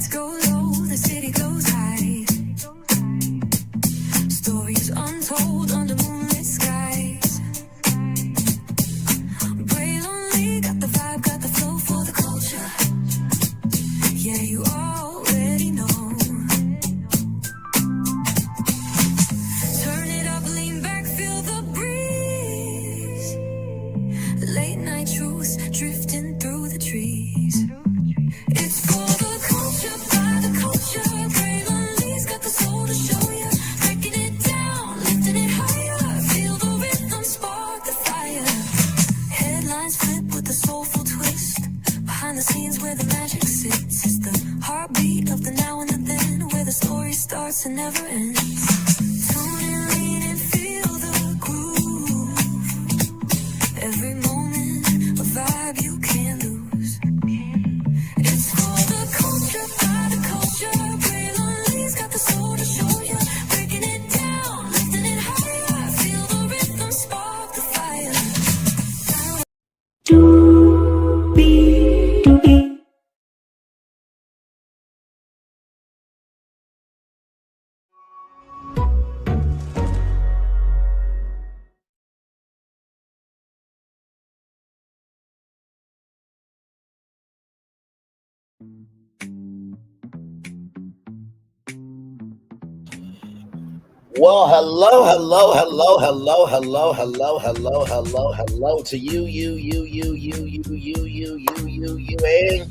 go low, the city goes high. Stories untold under moonlit skies. Braylon got the vibe, got the flow for the culture. Yeah, you already know. Turn it up, lean back, feel the breeze. Late night truths drifting through the trees. It's for the culture, by the culture. Braylon got the soul to show you. Breaking it down, lifting it higher. Feel the rhythm, spark the fire. Headlines flip with a soulful twist. Behind the scenes where the magic sits. It's the heartbeat of the now and the then, where the story starts and never ends. Tune in, lean and feel the groove. Every moment, a vibe you can't lose. It's for the culture, by the culture. Braylon got the soul to show you. Breaking it down, lifting it higher. Feel the rhythm, spark the fire. Well, hello to you, and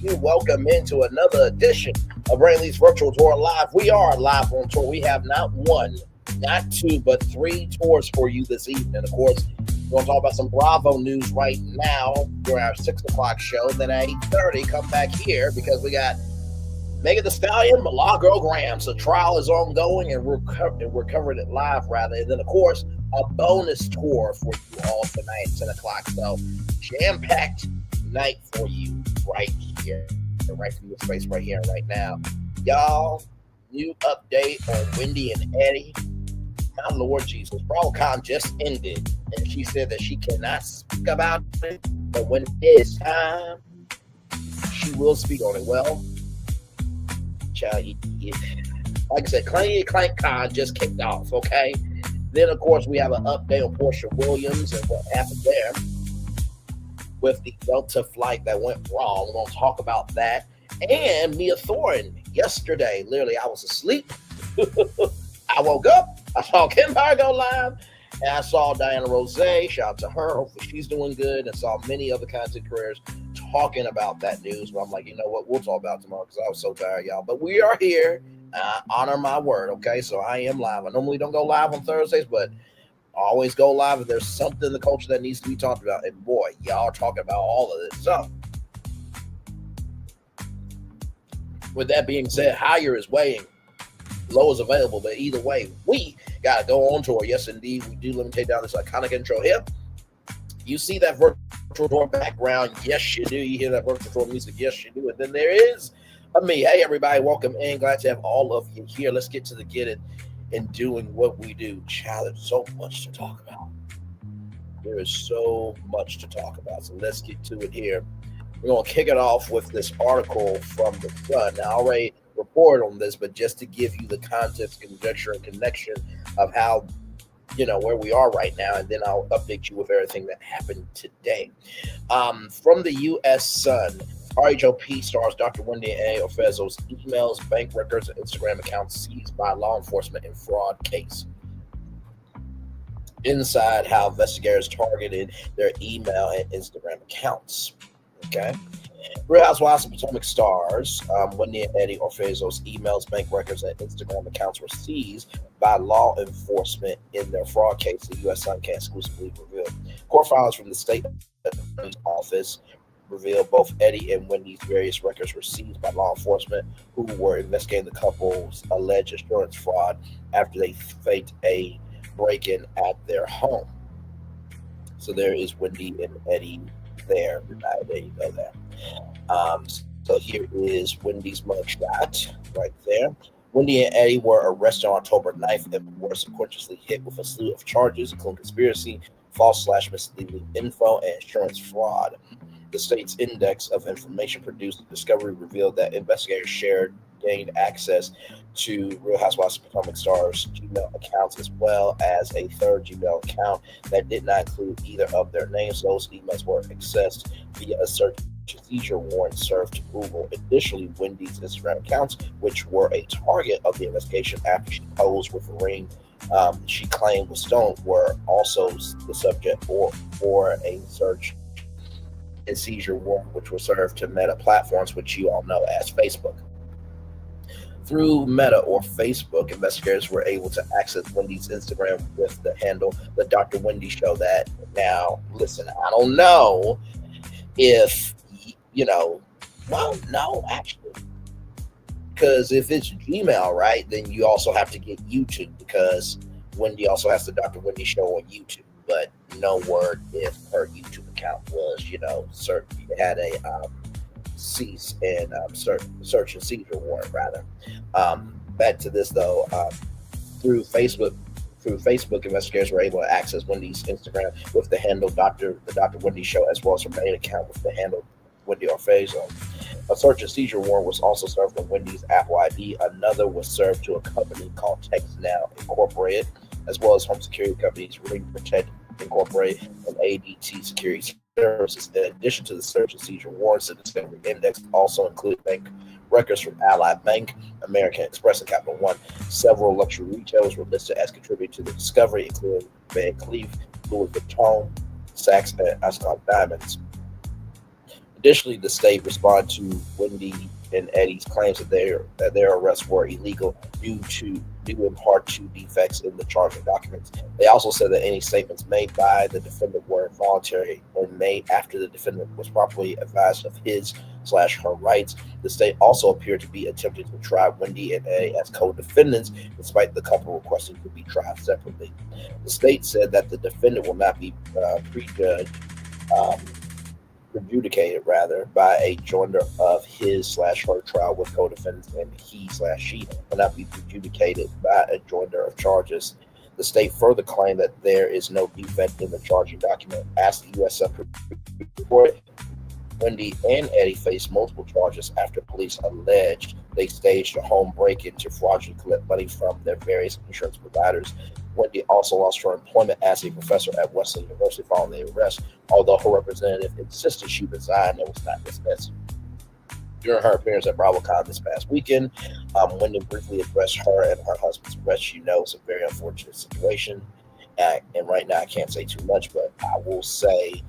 you. Welcome into another edition of Braylon's Virtual Tour Live. We are live on tour. We have not one, not two, but three tours for you this evening. Of course, we're going to talk about some Bravo news right now during our 6 o'clock show. Then at 8:30, come back here because we got Megan Thee Stallion, Milagro Grams. The trial is ongoing, and we're covering it live, rather. And then, of course, a bonus tour for you all tonight at 10 o'clock. So, jam-packed night for you right here, right from this space right here, right now. Y'all, new update on Wendy and Eddie. My Lord Jesus, BravoCon just ended, and she said that she cannot speak about it, but when it's time, she will speak on it. Well, like I said, Clank Con just kicked off, okay? Then, of course, we have an update on Portia Williams and what happened there with the Delta flight that went wrong. We're going to talk about that. And Mia Thorne, yesterday, literally, I was asleep. I woke up, I saw Kim Bauer go live, and I saw Diana Rose. Shout out to her. Hopefully she's doing good. And saw many other content creators talking about that news. But I'm like, you know what? We'll talk about it tomorrow because I was so tired, y'all. But we are here. Honor my word, okay? So I am live. I normally don't go live on Thursdays, but I always go live if there's something in the culture that needs to be talked about. And boy, y'all are talking about all of this. So with that being said, higher is weighing, low is available. But either way, we got to go on tour. Yes, indeed, we do. Let me take down this iconic intro here. You see that virtual tour background? Yes, you do. You hear that virtual tour music? Yes, you do. And then there is me. Hey, everybody, welcome in. Glad to have all of you here. Let's get to the get it and doing what we do. Child, there's so much to talk about. There is so much to talk about. So let's get to it here. We're going to kick it off with this article from The Sun. Now, I already reported on this, but just to give you the context, conjecture, and connection of how, where we are right now, and then I'll update you with everything that happened today. From the U.S. Sun, RHOP stars Dr. Wendy A. Orfezzo's emails, bank records, and Instagram accounts seized by law enforcement in fraud case. Inside how investigators targeted their email and Instagram accounts. Okay. Real Housewives of Potomac stars Wendy and Eddie Orfezzo's emails, bank records, and Instagram accounts were seized by law enforcement in their fraud case, the U.S. Sun can exclusively reveal. Court filings from the state attorney's office revealed both Eddie and Wendy's various records were seized by law enforcement who were investigating the couple's alleged insurance fraud after they faked a break-in at their home. So there is Wendy and Eddie there. There you go there. So here is Wendy's mugshot right there. Wendy and Eddie were arrested on October 9th and were sequentially hit with a slew of charges, including conspiracy, false/misleading info, and insurance fraud. The state's index of information produced discovery revealed that investigators shared gained access to Real Housewives of Potomac Stars Gmail accounts as well as a third Gmail account that did not include either of their names. Those emails were accessed via a search and seizure warrant served to Google. Additionally, Wendy's Instagram accounts, which were a target of the investigation after she posed with a ring she claimed was stolen, were also the subject for a search and seizure warrant, which was served to Meta Platforms, which you all know as Facebook. Through Meta or Facebook, investigators were able to access Wendy's Instagram with the handle The Dr. Wendy Show. That now, listen, I don't know if, well, no, actually, because if it's Gmail, right, then you also have to get YouTube because Wendy also has the Dr. Wendy Show on YouTube. But no word if her YouTube account was, had a cease and search and seizure warrant rather. Back to this though, through Facebook, investigators were able to access Wendy's Instagram with the handle the Dr. Wendy Show, as well as her main account with the handle Wendy Orfezo. A search and seizure warrant was also served on Wendy's Apple ID. Another was served to a company called TextNow Incorporated, as well as home security companies Ring Protect Incorporated and ADT Security Services. In addition to the search and seizure warrants, the discovery index also included bank records from Ally Bank, American Express, and Capital One. Several luxury retailers were listed as contributing to the discovery, including Van Cleef, Louis Vuitton, Saks, and Ascot Diamonds. Additionally, the state responded to Wendy and Eddie's claims that their arrests were illegal due in part to defects in the charging documents. They also said that any statements made by the defendant were involuntary and made after the defendant was properly advised of his/her rights. The state also appeared to be attempting to try Wendy and Eddie as co-defendants, despite the couple requesting to be tried separately. The state said that the defendant will not be prejudged. Adjudicated rather by a joinder of his/her trial with co-defendants, and he/she will not be adjudicated by a joinder of charges. The state further claimed that there is no defect in the charging document. As the U.S. Supreme Court, Wendy and Eddie faced multiple charges after police alleged they staged a home break-in to fraudulently collect money from their various insurance providers. Wendy also lost her employment as a professor at Wesleyan University following the arrest, although her representative insisted she resigned and was not dismissed. During her appearance at BravoCon this past weekend, Wendy briefly addressed her and her husband's arrest. She knows a very unfortunate situation. And right now I can't say too much, but I will say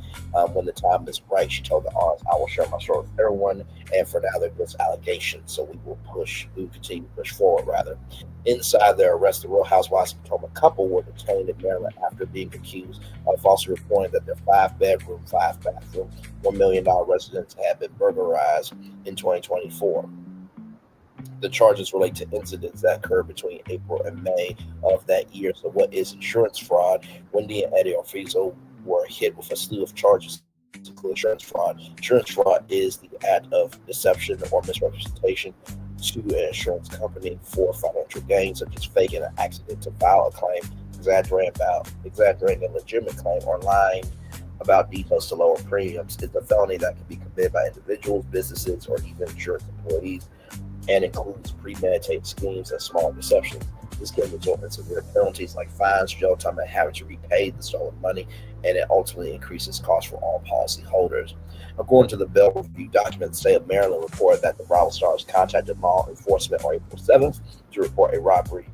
when the time is right, she told the audience, I will share my story with everyone. And for now, there's allegations, so we will continue to push forward rather. Inside their arrest, the Real Housewives of Potomac couple were detained in Maryland after being accused of falsely reporting that their 5-bedroom, 5-bathroom, $1 million residence had been burglarized in 2024. The charges relate to incidents that occurred between April and May of that year. So what is insurance fraud? Wendy and Eddie Orfezo were hit with a slew of charges to include insurance fraud. Insurance fraud is the act of deception or misrepresentation to an insurance company for financial gain, such as faking an accident to file a claim, exaggerating a legitimate claim, or lying about details to lower premiums. It's a felony that can be committed by individuals, businesses, or even insurance employees, and includes premeditated schemes and small deceptions. This can result in severe penalties like fines, jail time, and having to repay the stolen money, and it ultimately increases costs for all policyholders. According to the Bell Review document, the state of Maryland reported that the Bravo Stars contacted law enforcement on April 7th to report a robbery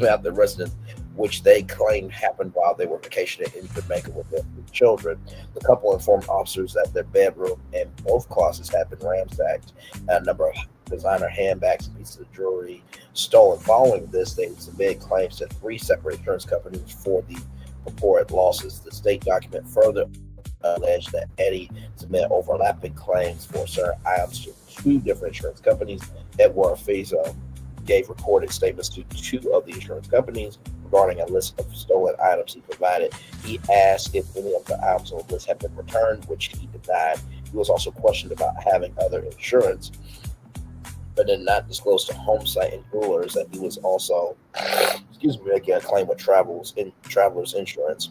at the residence, which they claimed happened while they were vacationing in Jamaica with their children. The couple informed officers that their bedroom and both closets had been ransacked, and a number of designer handbags and pieces of jewelry stolen. Following this, they submitted claims to 3 separate insurance companies for the purported losses. The state document further alleged that Eddie submitted overlapping claims for certain items to 2 different insurance companies. Edward Fazo gave recorded statements to 2 of the insurance companies regarding a list of stolen items he provided. He asked if any of the items on the list had been returned, which he denied. He was also questioned about having other insurance, but did not disclose to Homesite and Jewelers that he was also, making a claim with Travelers Insurance.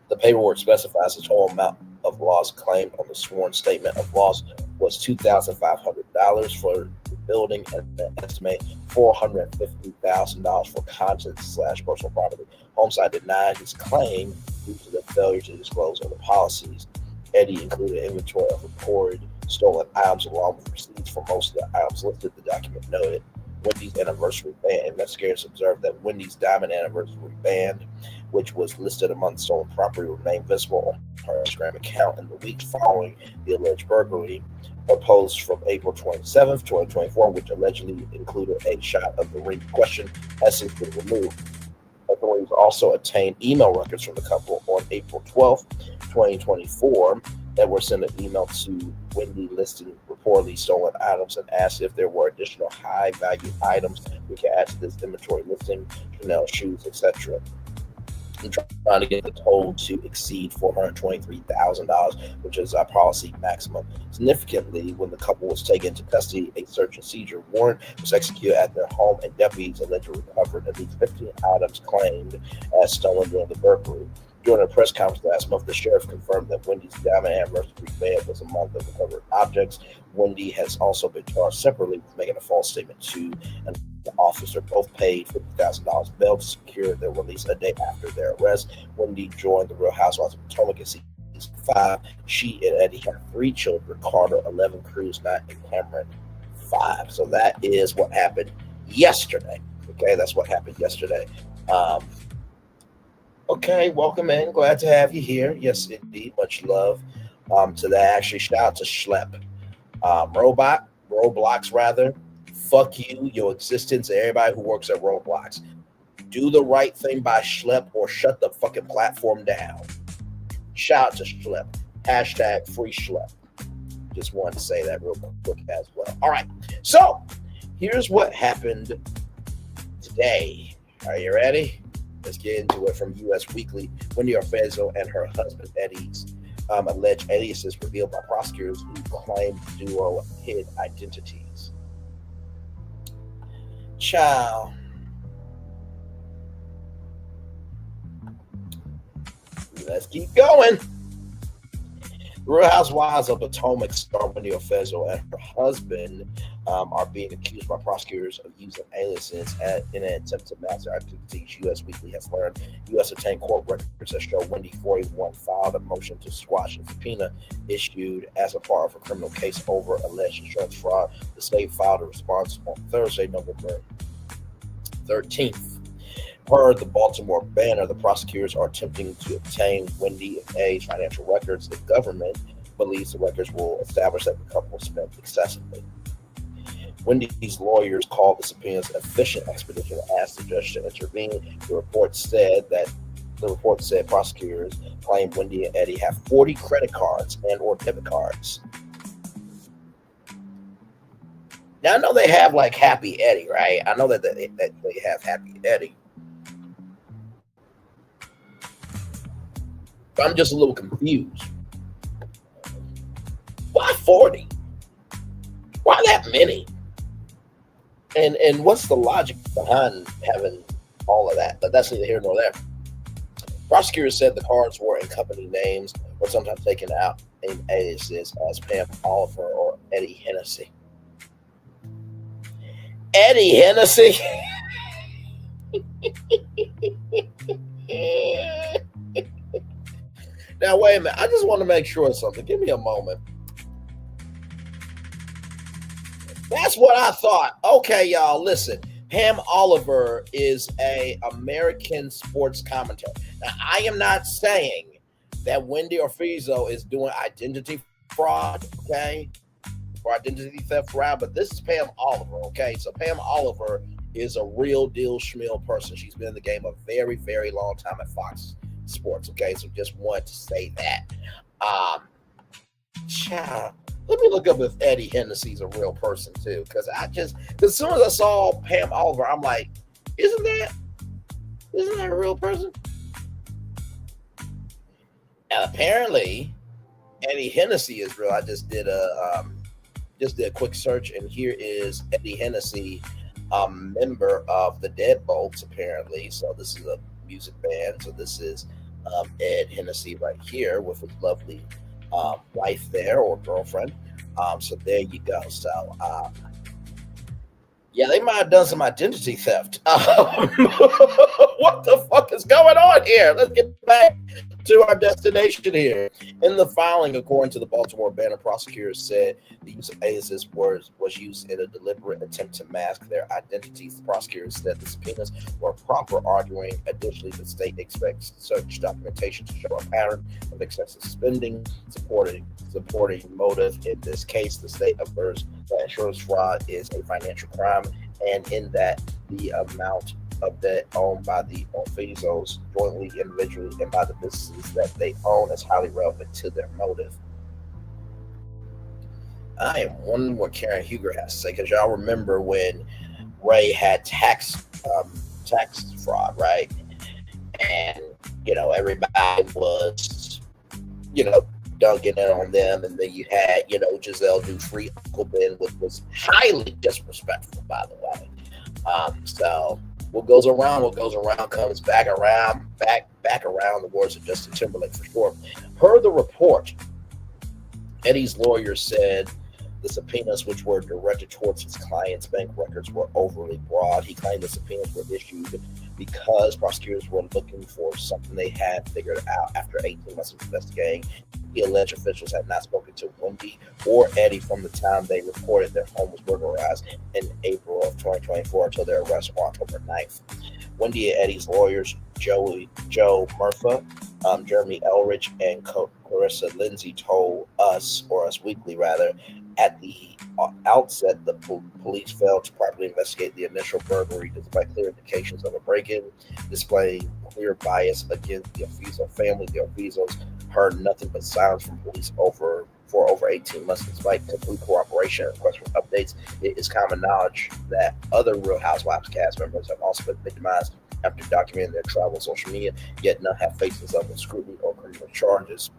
The paperwork specifies the total amount of loss claimed on the sworn statement of loss was $2,500 for the building and an estimate $450,000 for contents/personal property. Homesite denied his claim due to the failure to disclose other policies. Eddie included inventory of reported stolen items along with receipts for most of the items listed. The document noted Wendy's anniversary band. Investigators observed that Wendy's diamond anniversary band, which was listed among stolen property, remained visible on her Instagram account in the weeks following the alleged burglary. A post from April 27th, 2024, which allegedly included a shot of the ring in question, has since been removed. Authorities also obtained email records from the couple on April 12th, 2024, that were sent an email to Wendy listing reportedly stolen items and asked if there were additional high-value items we can add to this inventory listing, Chanel shoes, etc. I'm trying to get the total to exceed $423,000, which is our policy maximum. Significantly, when the couple was taken into custody, a search and seizure warrant was executed at their home, and deputies allegedly recovered at least 15 items claimed as stolen during the burglary. During a press conference last month, the sheriff confirmed that Wendy's diamond anniversary band was among the recovered objects. Wendy has also been charged separately with making a false statement to an officer. Both paid $50,000 bail to secure their release a day after their arrest. Wendy joined the Real Housewives of Potomac in season 5. She and Eddie have 3 children: Carter, 11, Cruz, 9, and Cameron, 5. So that is what happened yesterday. Okay, that's what happened yesterday. Okay, welcome in. Glad to have you here. Yes, indeed. Much love to that. Actually, shout out to Schlep. Roblox, rather. Fuck you, your existence, and everybody who works at Roblox. Do the right thing by Schlep or shut the fucking platform down. Shout out to Schlep. Hashtag free Schlep. Just wanted to say that real quick as well. All right, so here's what happened today. Are you ready? Let's get into it. From U.S. Weekly. Wendy Orfezzo and her husband Eddie's alleged aliases revealed by prosecutors who claim the duo hid identities. Ciao. Let's keep going. Real Housewives of Potomac star Wendy Orfezzo and her husband are being accused by prosecutors of using aliases in an attempt to mask their identities. U.S. Weekly has learned U.S. obtained court records that show Wendy 41 filed a motion to squash a subpoena issued as a part of a criminal case over alleged insurance fraud. The state filed a response on Thursday, November 13th. Per the Baltimore Banner, the prosecutors are attempting to obtain Wendy and A's financial records. The government believes the records will establish that the couple spent excessively. Wendy's lawyers called the subpoenas an efficient expedition and asked the judge to intervene. The report said prosecutors claim Wendy and Eddie have 40 credit cards and or debit cards. Now I know they have like Happy Eddie, right? I know that they have Happy Eddie. I'm just a little confused. Why 40? Why that many? And what's the logic behind having all of that? But that's neither here nor there. Prosecutors said the cards were in company names or sometimes taken out in aliases as Pam Oliver or Eddie Hennessy. Eddie Hennessy? Now, wait a minute. I just want to make sure of something. Give me a moment. That's what I thought. Okay, y'all, listen. Pam Oliver is an American sports commentator. Now, I am not saying that Wendy Orfezzo is doing identity fraud, okay? Or identity theft fraud, but this is Pam Oliver, okay? So Pam Oliver is a real deal schmill person. She's been in the game a very, very long time at Fox Sports, okay? So just want to say that. Let me look up if Eddie Hennessy's a real person too, because as soon as I saw Pam Oliver, I'm like, isn't that a real person? And apparently, Eddie Hennessy is real. I just did a quick search, and here is Eddie Hennessy, a member of the Deadbolts, apparently. So this is a music band. So this is Ed Hennessy right here with his lovely wife there or girlfriend. So there you go. So yeah, they might have done some identity theft. What the fuck is going on here? Let's get back to our destination here. In the filing, according to the Baltimore Banner, prosecutors said the use of aliases was used in a deliberate attempt to mask their identities. The prosecutors said the subpoenas were proper, arguing additionally the state expects such documentation to show a pattern of excessive spending, supporting motive. In this case, the state avers that insurance fraud is a financial crime, and in that the amount of debt owned by the Orfizos jointly, individually, and by the businesses that they own is highly relevant to their motive. I am wondering what Karen Huger has to say, because y'all remember when Ray had tax fraud, right? And everybody was dunking it on them, and then you had Giselle Dupree, Uncle Ben, which was highly disrespectful, by the way. So what goes around comes back around, back around. The words of Justin Timberlake for sure. Per the report, Eddie's lawyer said the subpoenas, which were directed towards his client's bank records, were overly broad. He claimed the subpoenas were issued because prosecutors were looking for something they had figured out after 18 months of investigating. He alleged officials had not spoken to Wendy or Eddie from the time they reported their home was burglarized in April of 2024 until their arrest on October 9th. Wendy and Eddie's lawyers, Joe Murphy, Jeremy Elrich, and Clarissa Lindsay told Us Weekly rather, at the outset, the police failed to properly investigate the initial burglary despite clear indications of a break-in, displaying clear bias against the Orfizo family. The Orfizos heard nothing but silence from police for over 18 months, despite complete cooperation and requests for updates. It is common knowledge that other Real Housewives cast members have also been victimized after documenting their travel on social media, yet none have faced this level of scrutiny or criminal charges.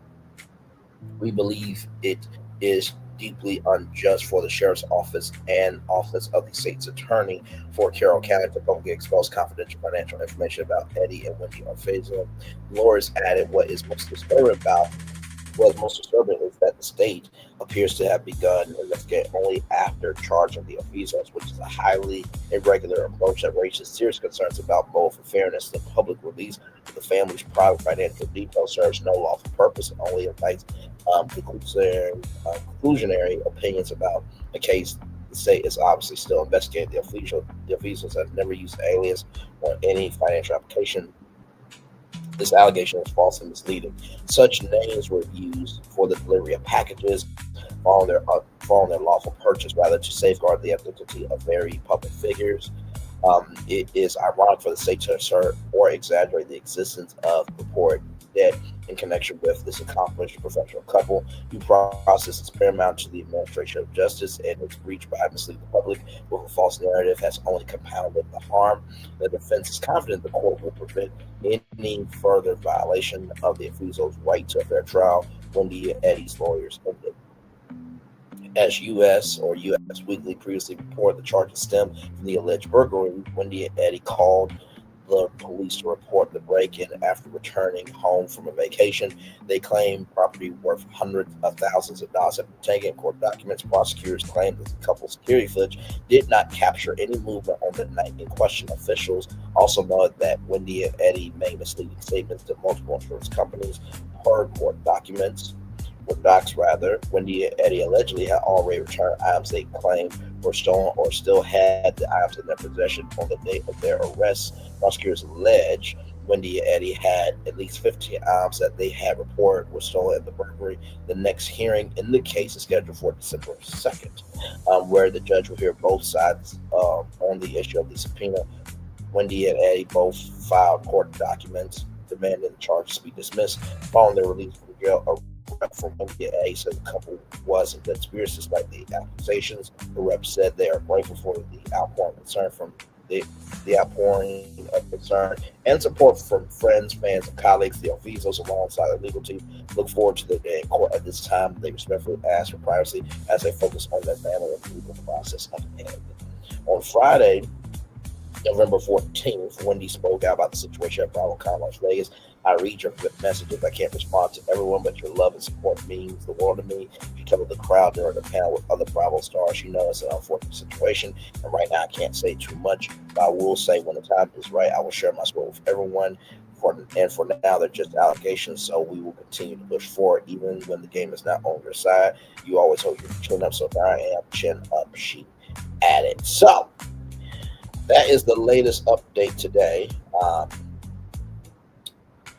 We believe it is deeply unjust for the sheriff's office and office of the state's attorney for Carroll County to publicly expose confidential financial information about Eddie and Wendy Orfizo. Lawyers added was most disturbing is that the state appears to have begun investigating only after charging the Orfizos, which is a highly irregular approach that raises serious concerns about both the fairness. The public release of the family's private financial details serves no lawful purpose and only invites conclusionary opinions about the case. The state is obviously still investigating the Orfizos have never used alias on any financial application. This allegation is false and misleading. Such names were used for the delivery of packages following their lawful purchase, rather to safeguard the identity of very public figures. It is ironic for the state to assert or exaggerate the existence of purported debt in connection with this accomplished professional couple. Due process is paramount to the administration of justice, and its breach by misleading the public with a false narrative has only compounded the harm. The defense is confident the court will prevent any further violation of the Orfizo's right to a fair trial. Wendy and Eddie's lawyers ended. As U.S. Weekly previously reported, the charges stem from the alleged burglary. Wendy and Eddie called the police to report the break-in after returning home from a vacation. They claim property worth hundreds of thousands of dollars had been taken. Court documents, prosecutors claimed that the couple's security footage did not capture any movement on the night in question. Officials also noted that Wendy and Eddie made misleading statements to multiple insurance companies. Per court documents, Wendy and Eddie allegedly had already returned items they claimed were stolen or still had the items in their possession on the date of their arrest. Prosecutors allege Wendy and Eddie had at least 15 items that they had reported were stolen at the burglary. The next hearing in the case is scheduled for December 2nd, where the judge will hear both sides on the issue of the subpoena. Wendy and Eddie both filed court documents demanding the charges be dismissed following their release from jail. From Wendy and Eddie said the couple was in good spirits despite the accusations. The rep said they are grateful for the outpouring of concern and support from friends, fans, and colleagues. The Orfizos, alongside their legal team, look forward to their day in court. At this time, they respectfully ask for privacy as they focus on their family and legal process ahead. On Friday, November 14th, Wendy spoke out about the situation at Bravo Con Las Vegas. I read your messages. I can't respond to everyone, but your love and support means the world to me. She covered the crowd during the panel with other Bravo stars. You know it's an unfortunate situation, and right now I can't say too much, but I will say when the time is right, I will share my story with everyone. For now, they're just allegations, so we will continue to push forward, even when the game is not on your side. You always hold your chin up, so there I am, chin up, she added. So that is the latest update today.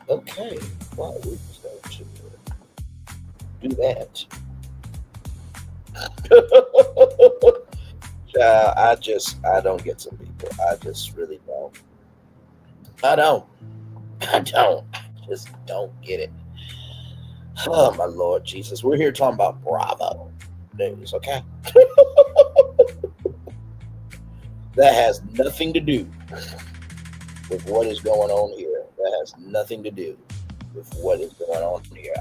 Okay, well, we're just going to do that. I don't get some people. I just really don't. I don't. I don't. I just don't get it. Oh, my Lord Jesus. We're here talking about Bravo news, okay? That has nothing to do with what is going on here. That has nothing to do with what is going on here.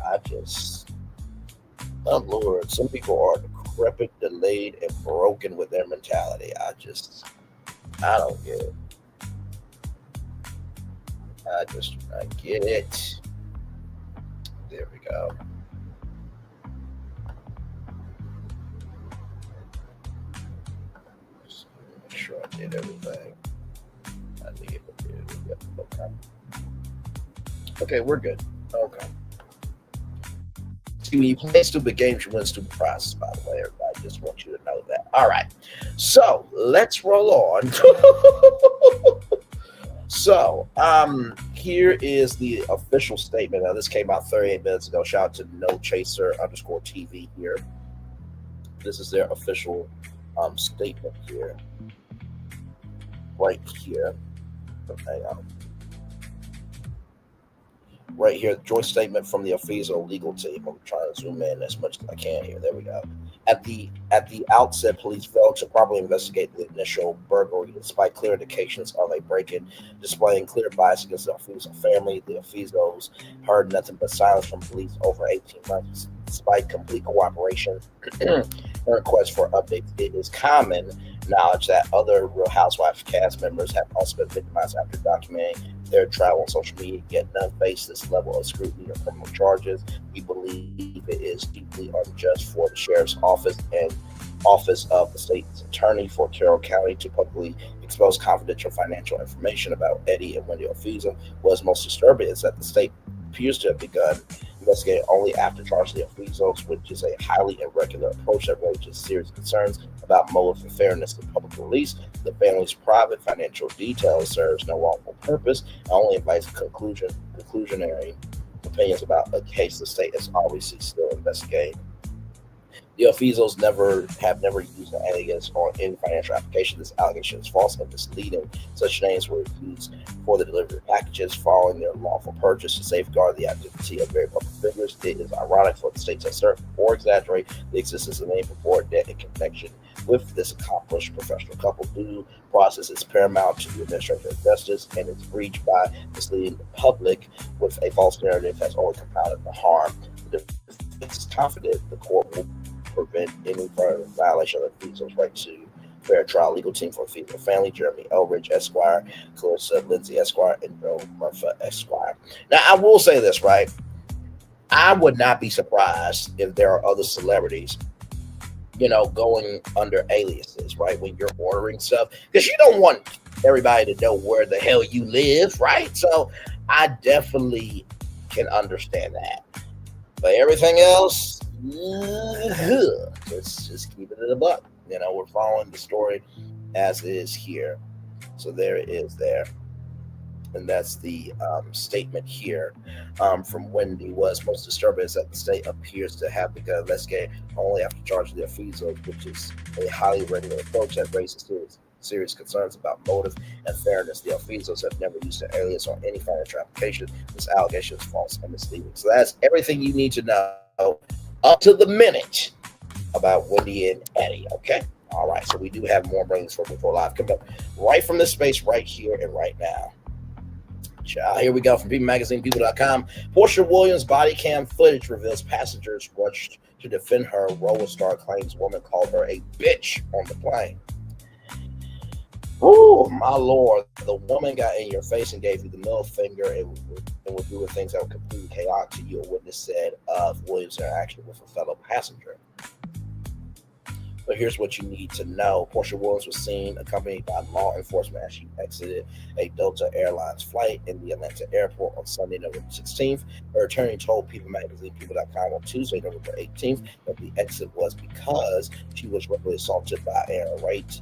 Oh Lord, some people are decrepit, delayed, and broken with their mentality. I don't get it. I just do not get it. There we go. Just make sure I did everything I needed to do. Yep, okay. Okay, we're good. Okay. See, when you play stupid games, you win stupid prizes, by the way, everybody. Just want you to know that. All right. So let's roll on. So, here is the official statement. Now, this came out 38 minutes ago. Shout out to No Chaser _TV here. This is their official statement here. Right here. Okay. Right here, joint statement from the Afizo legal team. I'm trying to zoom in as much as I can here. There we go. At the outset, police failed to properly investigate the initial burglary, despite clear indications of a break-in, displaying clear bias against the Afizo family. The Afizos heard nothing but silence from police over 18 months, despite complete cooperation and requests for updates. It is common knowledge that other Real Housewives cast members have also been victimized after documenting their travel on social media, yet none face this level of scrutiny or criminal charges. We believe it is deeply unjust for the sheriff's office and office of the state's attorney for Carroll County to publicly expose confidential financial information about Eddie and Wendy Afizo. What's most disturbing is that the state appears to have begun investigating only after charging the Afizos, which is a highly irregular approach that raises serious concerns about motive and fairness to public release. The family's private financial details serves no lawful purpose and only invites conclusionary opinions about a case the state is obviously still investigating. The Afizos have never used an alias on any financial application. This allegation is false and misleading. Such names were used for the delivery of packages following their lawful purchase to safeguard the identity of very public figures. It is ironic for the state to assert or exaggerate the existence of name before debt in connection with this accomplished professional couple. Due process is paramount to the administration of justice, and its breach by misleading the public with a false narrative has only compounded the harm. The defense is confident the court will prevent any further violation of the Afizo's right to fair trial. Legal team for the Afizo family: Jeremy Elridge, Esquire, Clarissa Lindsay, Esquire, and Joe Murphy, Esquire. Now, I will say this, right? I would not be surprised if there are other celebrities, going under aliases, right? When you're ordering stuff, because you don't want everybody to know where the hell you live, right? So I definitely can understand that. But everything else, let's just keep it in a buck. We're following the story as is here. So there it is there. And that's the statement here from Wendy. What's most disturbing is that the state appears to have begun investigating only after charging the Afizos, which is a highly regular approach that raises serious concerns about motive and fairness. The Afizos have never used an alias on any financial application. This allegation is false and misleading. So that's everything you need to know up to the minute about Wendy and Eddie. Okay. All right. So we do have more Brains for Before Live coming up right from this space right here and right now. Here we go from People Magazine, People.com. Portia Williams' body cam footage reveals passengers rushed to defend her. Roller star claims woman called her a bitch on the plane. Oh my lord! The woman got in your face and gave you the middle finger and would do things that were completely chaotic to you. A witness said of Williams' interaction with a fellow passenger. But here's what you need to know. Portia Williams was seen accompanied by law enforcement as she exited a Delta Airlines flight in the Atlanta airport on Sunday, November 16th. Her attorney told People Magazine, People.com on Tuesday, November 18th, that the exit was because she was verbally assaulted by an irate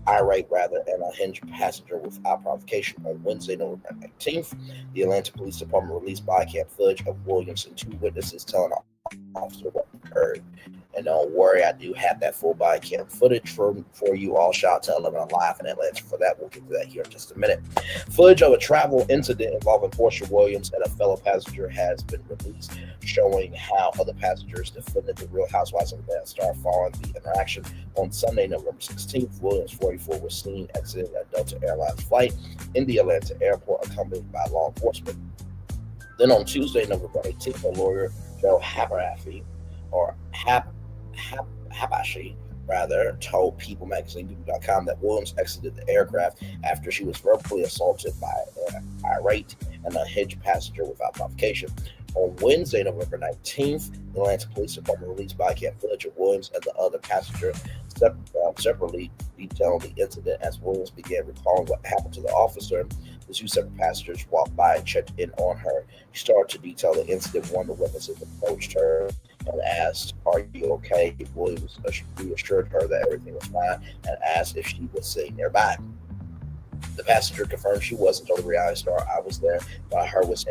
and unhinged passenger without provocation. On Wednesday, November 19th, the Atlanta Police Department released body cam footage of Williams and two witnesses telling an officer what occurred. And don't worry, I do have that full body cam footage for you all. Shout out to 11 Live in Atlanta for that. We'll get to that here in just a minute. Footage of a travel incident involving Portia Williams and a fellow passenger has been released, showing how other passengers defended the Real Housewives of Atlanta star following the interaction. On Sunday, November 16th, Williams, 44, was seen exiting a Delta Airlines flight in the Atlanta airport, accompanied by law enforcement. Then on Tuesday, November 18th, a lawyer, Joe Habashi, told People Magazine, People.com, that Williams exited the aircraft after she was verbally assaulted by an irate and unhinged passenger without provocation. On Wednesday, November 19th, the Atlanta Police Department released body cam footage of Williams and the other passenger separately detailing the incident. As Williams began recalling what happened to the officer, the two separate passengers walked by and checked in on her. She started to detail the incident. One of the witnesses approached her and asked, "Are you okay?" Williams reassured her that everything was fine and asked if she was sitting nearby. The passenger confirmed she wasn't, told the reality star, "I was there, but I heard was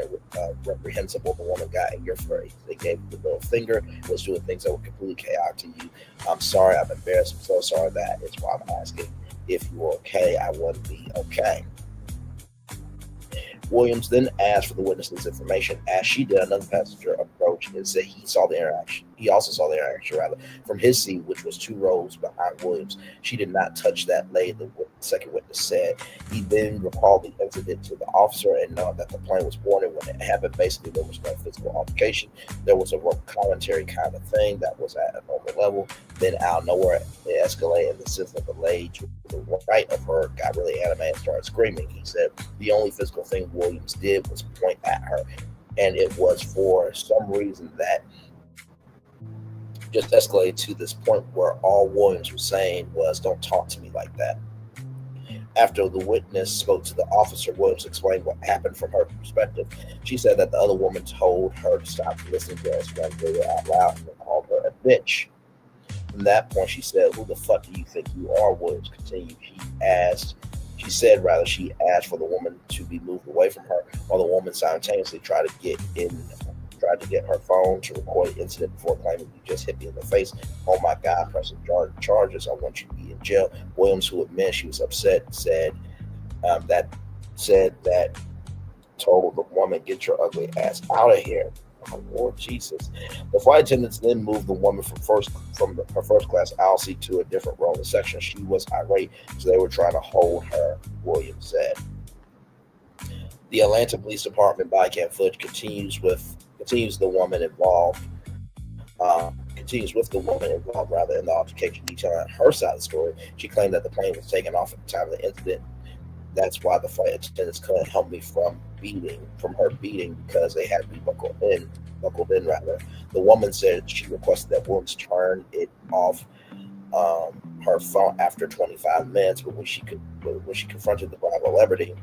reprehensible. The woman got in your face. They gave you the middle finger, was doing things that were completely chaotic to you. I'm sorry, I'm embarrassed. I'm so sorry. That is why I'm asking if you were okay. I wouldn't be okay." Williams then asked for the witness's information. As she did, another passenger approached and said he saw the interaction. He also saw the interaction, from his seat, which was 2 rows behind Williams. She did not touch that lady, the second witness said. He then recalled the incident to the officer and noted that the plane was boarded when it happened. Basically, there was no physical altercation. There was a rope commentary kind of thing that was at a normal level. Then out of nowhere, it escalated in the sense that the lady to the right of her got really animated and started screaming. He said the only physical thing Williams did was point at her, and it was for some reason that just escalated to this point where all Williams was saying was, "Don't talk to me like that." After the witness spoke to the officer, Williams explained what happened from her perspective. She said that the other woman told her to stop listening to her scream out loud and called her a bitch. From that point, she said, "Who the fuck do you think you are?" Williams continued. She asked for the woman to be moved away from her, while the woman simultaneously tried to get her phone to record the incident before claiming, "You just hit me in the face. Oh my God, pressing charges. I want you to be in jail." Williams, who admitted she was upset, said that told the woman, "Get your ugly ass out of here." Oh, Lord Jesus. The flight attendants then moved the woman from her first class aisle seat to a different row in the section. She was irate, so they were trying to hold her, Williams said. The Atlanta Police Department body cam footage continues with the woman involved in the altercation, detailing her side of the story. She claimed that the plane was taken off at the time of the incident. That's why the flight attendants couldn't help me from her beating, because they had me buckled in. The woman said she requested that Williams turn it off her phone after 25 minutes, but when she confronted the Bravo celebrity,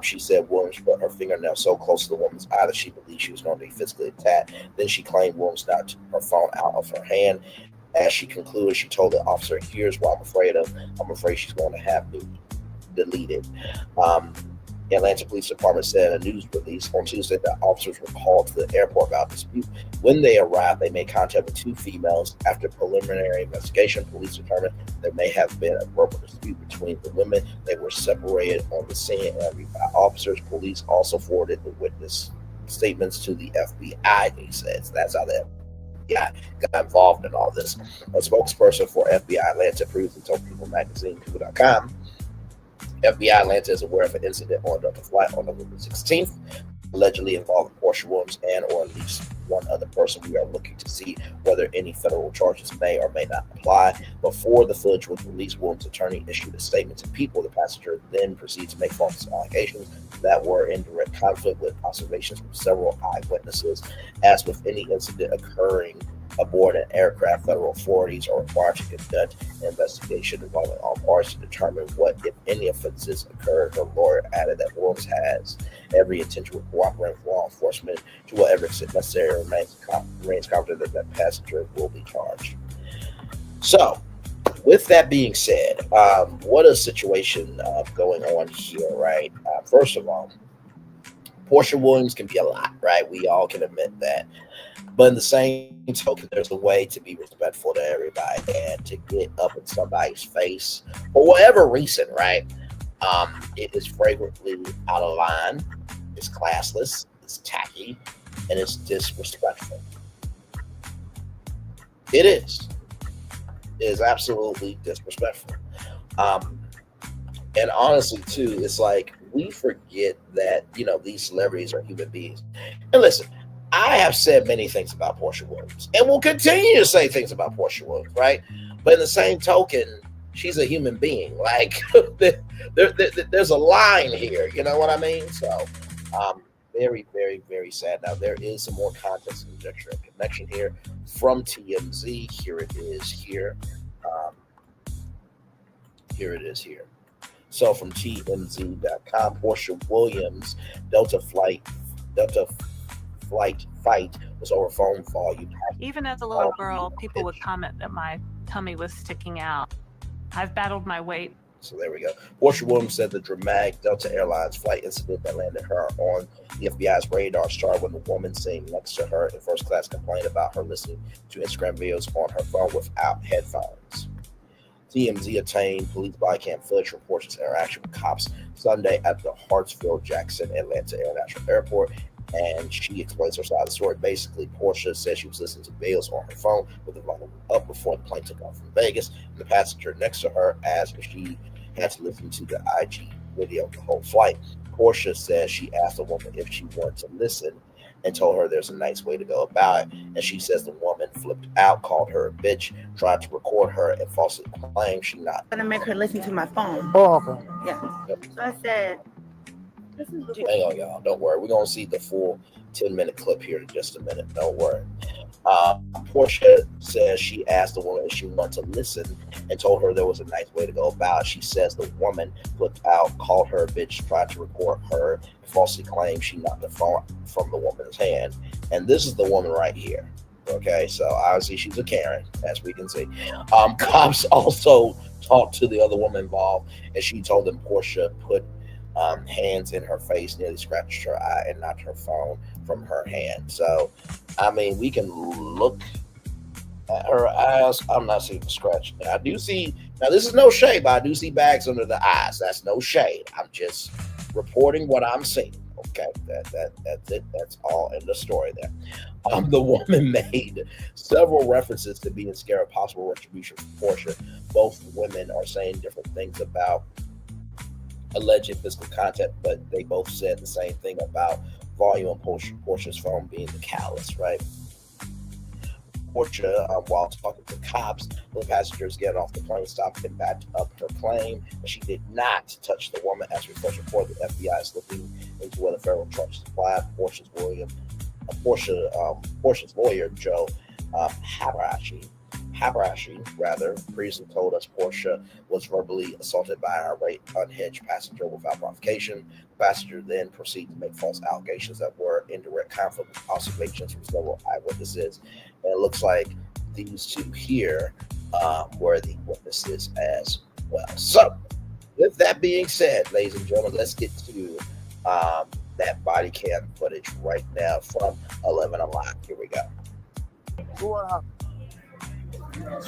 she said Williams put her fingernail so close to the woman's eye that she believed she was going to be physically attacked. Then she claimed Williams knocked her phone out of her hand. As she concluded, she told the officer, "Here's what I'm afraid of. I'm afraid she's going to have me deleted." The Atlanta Police Department said in a news release on Tuesday that officers were called to the airport about dispute. When they arrived, they made contact with 2 females. After preliminary investigation, police determined there may have been a verbal dispute between the women. They were separated on the scene and interviewed by officers. Police also forwarded the witness statements to the FBI, he says. That's how the FBI got involved in all this. A spokesperson for FBI Atlanta previously told People Magazine, People.com, FBI Atlanta is aware of an incident on a Delta flight on November 16th, allegedly involving Portia Williams and or at least one other person. We are looking to see whether any federal charges may or may not apply. Before the footage was released, Williams' attorney issued a statement to People. The passenger then proceeded to make false allegations that were in direct conflict with observations from several eyewitnesses. As with any incident occurring aboard an aircraft, federal authorities are required to conduct an investigation involving all parties to determine what, if any, offenses occurred. Her lawyer added that Williams has every intention to cooperate with law enforcement to whatever extent necessary, remains confident that passenger will be charged. So, with that being said, what a situation going on here, right? First of all, Portia Williams can be a lot, right? We all can admit that. But in the same token, there's a way to be respectful to everybody and to get up in somebody's face for whatever reason, right? It is frequently out of line, it's classless, it's tacky, and it's disrespectful. It is. It is absolutely disrespectful. And honestly, too, it's like we forget that, these celebrities are human beings. And listen, I have said many things about Portia Williams and will continue to say things about Portia Williams, right? But in the same token, she's a human being. Like, there's a line here, you know what I mean? So, very, very, very sad. Now, there is some more context and connection here from TMZ. Here it is here. Here it is here. So from TMZ.com, Portia Williams, Delta flight fight was over phone volume. Even as a little girl, people would comment that my tummy was sticking out. I've battled my weight. So there we go. Portia Williams said the dramatic Delta Airlines flight incident that landed her on the FBI's radar started when the woman sitting next to her in first class complained about her listening to Instagram videos on her phone without headphones. TMZ obtained police body cam footage from Portia's interaction with cops Sunday at the Hartsfield-Jackson Atlanta International Airport, and she explains her side of the story. Basically, Portia said she was listening to videos on her phone with the volume up before the plane took off from Vegas, and the passenger next to her asked if she had to listen to the IG video the whole flight. Portia says she asked the woman if she wanted to listen and told her there's a nice way to go about it. And she says the woman flipped out, called her a bitch, tried to record her, and falsely claimed she not. I'm gonna make her listen to my phone. Oh, okay. Yeah. Yep. So I said, Hang on, y'all. Don't worry. We're going to see the full 10-minute clip here in just a minute. Don't worry. Portia says she asked the woman if she wanted to listen and told her there was a nice way to go about it. She says the woman flipped out, called her a bitch, tried to record her, and falsely claimed she knocked the phone from the woman's hand. And this is the woman right here. Okay, so obviously she's a Karen, as we can see. Cops also talked to the other woman involved, and she told them Portia put hands in her face, nearly scratched her eye, and knocked her phone from her hand. So, I mean, we can look at her eyes. I'm not seeing the scratch. Now, I do see, now this is no shade, but I do see bags under the eyes. That's no shade. I'm just reporting what I'm seeing. Okay, that's it. That's all in the story there. The woman made several references to being scared of possible retribution from Portia. Both women are saying different things about alleged physical contact, but they both said the same thing about volume on Portia's phone being the callous, right? Portia, while talking to cops, the passengers getting off the plane stopped and backed up her claim that she did not touch the woman. As reported before, the FBI is looking into whether federal charges apply. Portia's lawyer, Joe Habarashi, previously told us Portia was verbally assaulted by an irate, unhinged passenger without provocation. The passenger then proceeded to make false allegations that were in direct conflict with observations from several eyewitnesses. And it looks like these two here were the witnesses as well. So, with that being said, ladies and gentlemen, let's get to that body cam footage right now from 11 Alive. Here we go.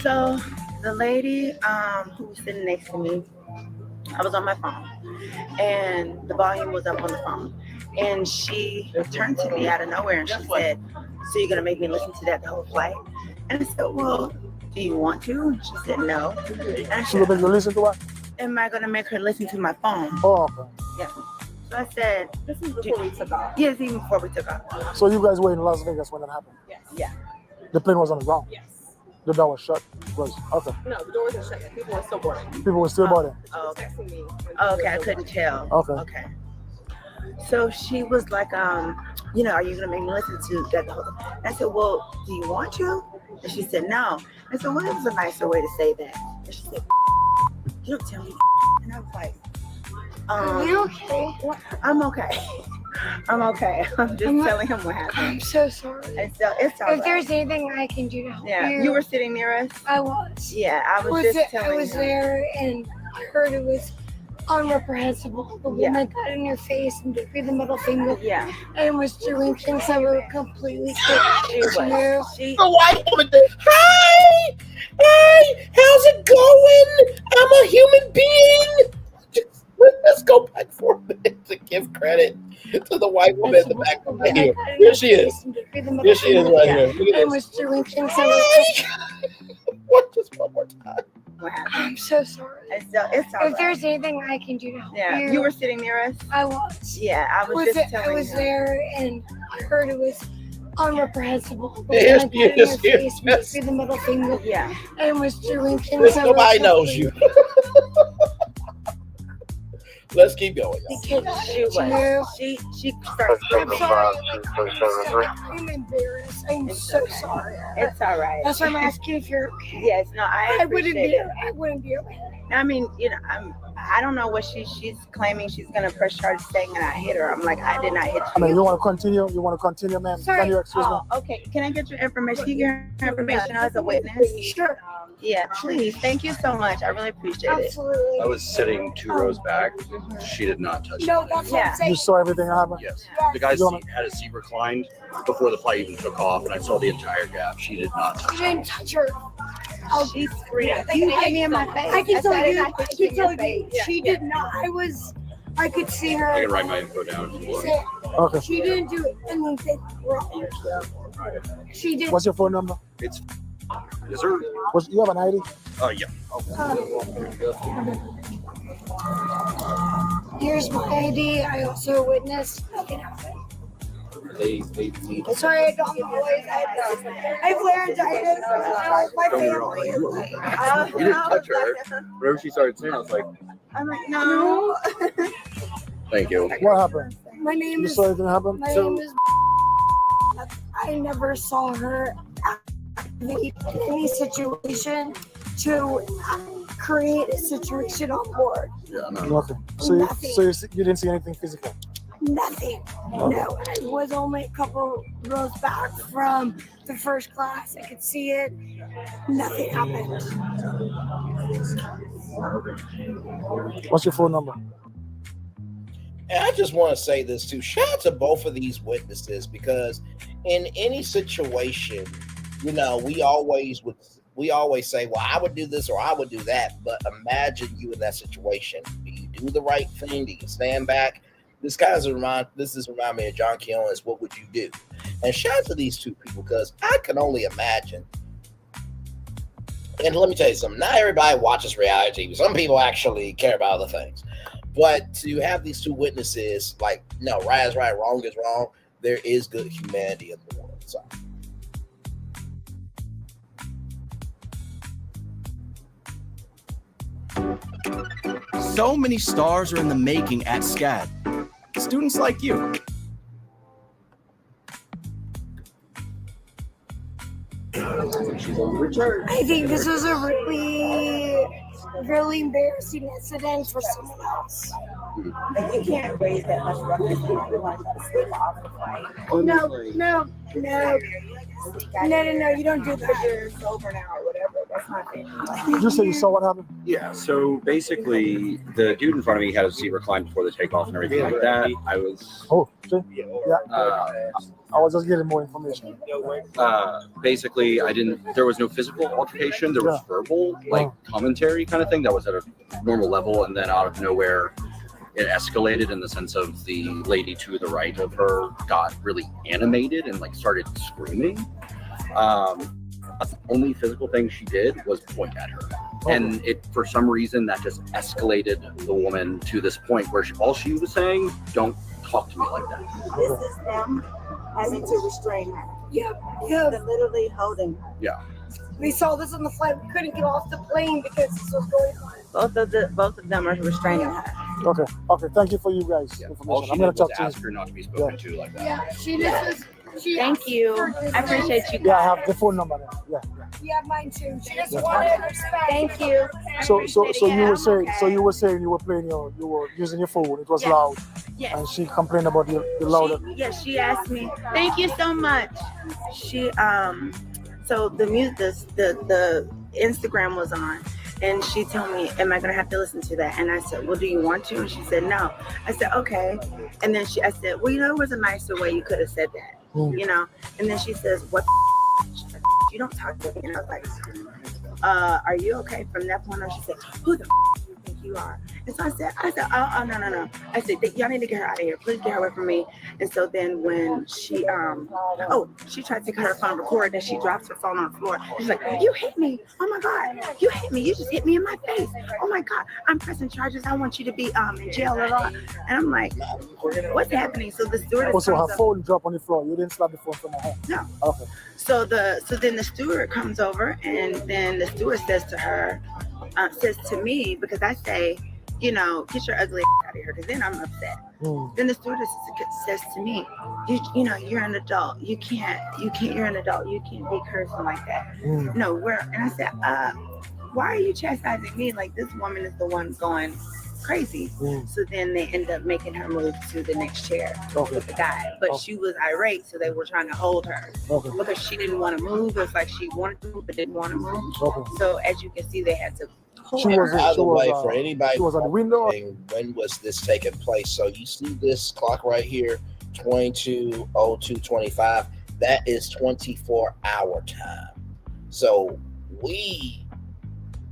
so the lady who was sitting next to me, I was on my phone, and the volume was up on the phone. And she turned to me out of nowhere and she said, "So you're gonna make me listen to that the whole flight?" And I said, "Well, do you want to?" And she said, "No." And I She will said, make you listen to what? "Am I gonna make her listen to my phone?" Oh, okay. Yeah. So I said, This is before we took off. yes, even before we took off. So you guys were in Las Vegas when that happened? Yes. Yeah. The plane was on the ground. Yes. The door was shut. Was okay. No, the doors are shut yet. People are still boarding. People were still boarding. She was texting me. Okay, I couldn't tell. Okay. Okay. So she was like, you know, are you gonna make me listen to that? The whole time? I said, well, do you want to? And she said, no. I said, well, it was a nicer way to say that. And she said, you don't tell me. And I was like, Are you okay? I'm okay. I'm okay. I'm just telling him what happened. I'm so sorry. And so it's all If right. there's anything I can do to help Yeah, you, you were sitting near us. I was. Yeah, I was just telling I was him. there and I heard it was unreprehensible. The Yeah. woman got in your face and gave you the middle finger Yeah, and was doing things that were completely she different to you. was. She. The white woman did, hi, how's it going? I'm a human being. Let's go back for a minute to give credit to the white woman in the back of the here. Here she is. Here she is right here. Look And at was this. doing things that were Hi. What? Just one more time. What happened? I'm so sorry. It's all If right. there's anything I can do to help Yeah, you, you were sitting near us. I was. Yeah, I was just I telling was him. there and I heard it was unreprehensible. The Here woman she got in is, your here face she is. and gave you the middle finger Yeah, and was doing things This that were nobody knows you. Let's keep going. y'all. Because she was. She started I'm screaming. sorry. I'm embarrassed. I'm so sorry. It's all right. That's why I'm asking if you're okay. Yes, no, I wouldn't appreciate be. it. I wouldn't be okay. I mean, you know, I don't know what she's claiming she's gonna press charge saying and I hit her. I'm like, I did not hit I mean, you. you want to continue? You want to continue, ma'am? Sorry. Can you excuse me? Oh, okay. Can I get your information? Can you get your information as a witness? Sure. Yeah, please. Thank you so much. I really appreciate it. Absolutely. I was sitting 2 rows back. She did not touch No, me. that's what Yeah. I'm saying. You saw everything that happened? Yes. The guy had his seat reclined before the flight even took off, and I saw the entire gap. She did not touch You me. didn't touch her. She screamed. You hit me in my face. I can tell you. I can tell you. Yeah. She did not. I could see her. I can write my info down if you want. Say, Okay. she didn't do anything wrong. She did. What's your phone number? It's is there? You have an ID? Yeah. Here's my ID. I also witnessed nothing happened. They Sorry, I don't always. I have laryngitis. My family. You didn't touch her. Whenever she started saying, I was like, I'm like, no. "Thank you." What happened? My name You is. saw anything happen? My name is. I never saw her in any situation to create a situation on board. Yeah, no. Okay. You didn't see anything physical? Nothing. No, I was only a couple rows back from the first class. I could see it. Nothing happened. What's your phone number? And I just want to say this too. Shout out to both of these witnesses, because in any situation, you know, we always say, well, I would do this or I would do that. But imagine you in that situation. Do you do the right thing? Do you stand back? This remind me of John Keown's What Would You Do? And shout out to these two people, because I can only imagine. And let me tell you something, not everybody watches reality TV. Some people actually care about other things. But to have these two witnesses, like, no, right is right, wrong is wrong, there is good humanity in the world. So So many stars are in the making at SCAD. Students like you. I think this was a really embarrassing incident for someone else. You can't raise that much ruckus. People want to sleep off the flight. No. You don't do that. You're sober now or whatever. That's not fair. Did you say you saw what happened? Yeah. So basically, the dude in front of me had his seat reclined before the takeoff and everything like that. I was. Oh, see? Yeah. I was just getting more information. Basically, there was no physical altercation. There was verbal, like commentary kind of thing that was at a normal level, and then out of nowhere, it escalated in the sense of the lady to the right of her got really animated and like started screaming. The only physical thing she did was point at her. And it, for some reason, that just escalated the woman to this point where all she was saying, "Don't talk to me like that." This is them having to restrain her. Yeah. They're literally holding her. Yeah. We saw this on the flight. We couldn't get off the plane because this was going on. Both of them are restraining her. Okay. Thank you for you guys' Yeah. information. All she I'm gonna did was talk to ask her not to be spoken to like that. Yeah, she just Thank you. I appreciate you Yeah, I guys. have the phone number now. Yeah. Yeah, mine too. She just Yeah. wanted respect. Thank you. So you were saying Okay. you were playing you were using your phone. It was Yes. loud, Yes. and she complained about the louder. She asked me. Thank you so much. She so the music the Instagram was on, and she told me, "Am I gonna have to listen to that?" And I said, "Well, do you want to?" And she said, "No." I said, "Okay." And then I said, "Well, there was a nicer way you could have said that, And then she says, "What? She's like, you don't talk to me." And I was like, "Are you okay?" From that point on, she said, "Who the do you think you are?" And so I said, "Oh, no." I said, "Y'all need to get her out of here. Please get her away from me." And so then when she she tried to cut her phone record, and she drops her phone on the floor. She's like, "You hit me! Oh my God! You hit me! You just hit me in my face! Oh my God! I'm pressing charges. I want you to be in jail." And I'm like, "What's happening?" So the stewardess Also, her comes up. phone dropped on the floor. You didn't slap the phone from her hand. No. Okay. So then the steward comes over, and then the steward says to her, says to me, because I say, "Get your ugly out of here," because then I'm upset. Then the stewardess says to me, "You're an adult. You're an adult. You can't be cursing like that." No, and I said, "Why are you chastising me? Like, this woman is the one going crazy." So then they end up making her move to the next chair with the guy. But she was irate, so they were trying to hold her because she didn't want to move. It was like she wanted to move but didn't want to move. So as you can see, they had to hold her. By the way, for anybody she was on the window. wondering when was this taking place? So you see this clock right here, 22:02:25. That is 24-hour time. So we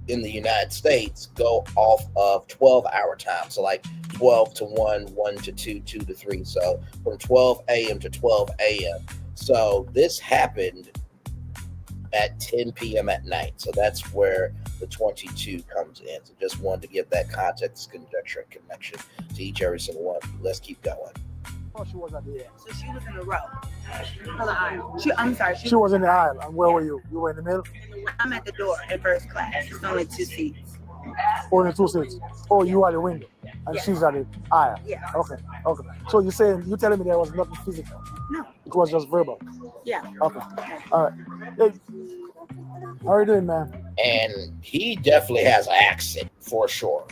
in the United States go off of 12-hour time. So like 12 to 1, 1 to 2, 2 to 3. So from 12 a.m. to 12 a.m. So this happened at 10 p.m. at night. So that's where the 22 comes in. So just wanted to give that context, conjecture, and connection to each every single one. Let's keep going. She was at the end. So she was in the row. On the aisle. I'm sorry. She was in the aisle. And where were you? You were in the middle? I'm at the door in first class. It's only 2 seats. Only 2 seats. Oh, you are the window. And she's at the aisle. Yeah. Okay. So you're telling me there was nothing physical? No. It was just verbal? Yeah. Okay. All right. Hey, how are you doing, man? And he definitely has an accent for sure.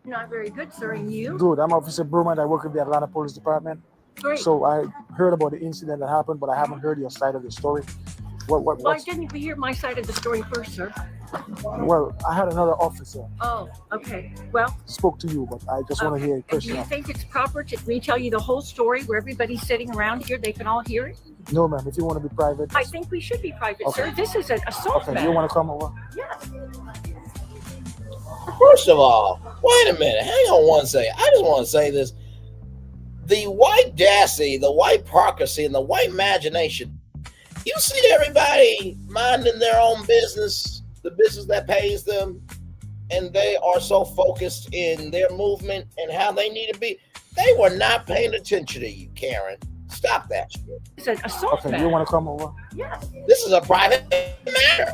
Not very good, sir. And you? Good. I'm Officer Brumand. I work with the Atlanta Police Department. Great. So I heard about the incident that happened, but I haven't heard your side of the story. Why didn't you hear my side of the story first, sir? Well, I had another officer Oh, okay. Well, spoke to you, but I just want to hear it and do you personally. think it's proper to me tell you the whole story where everybody's sitting around here? They can all hear it? No, ma'am. If you want to be private. I think we should be private, Okay. sir. This is an assault Okay. matter. You want to come over? Yes. First of all, wait a minute. Hang on one second. I just want to say this. The white dassy, the white hypocrisy, and the white imagination. You see everybody minding their own business, the business that pays them, and they are so focused in their movement and how they need to be. They were not paying attention to you, Karen. Stop that shit. It's an assault Okay. matter. You want to come over? Yes. This is a private matter.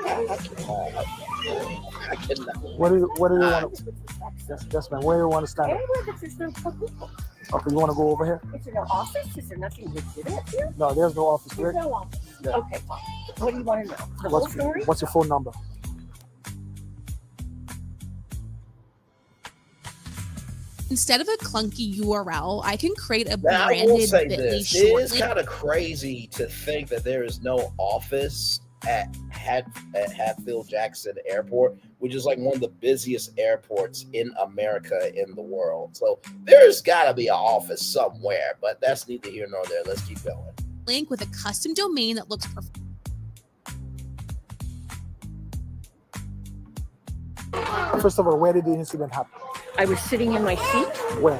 I cannot. What do you want to? Yes, ma'am. Where do you want to stand? Anywhere that there's no people. Okay. You want to go over here? Is there no office? Is there nothing legitimate here? No, there's no office There's here. no office. Yeah. Okay, fine. What do you want to know? The whole story? What's your phone number? Instead of a clunky URL, I can create a Now, I will branded say bit.ly this. It short is link. kind of crazy to think that there is no office at Hatfield Jackson Airport, which is like one of the busiest airports in America, in the world. So there's got to be an office somewhere, but that's neither here nor there. Let's keep going. Link with a custom domain that looks perfect. First of all, where did the incident happen? I was sitting in my seat Where?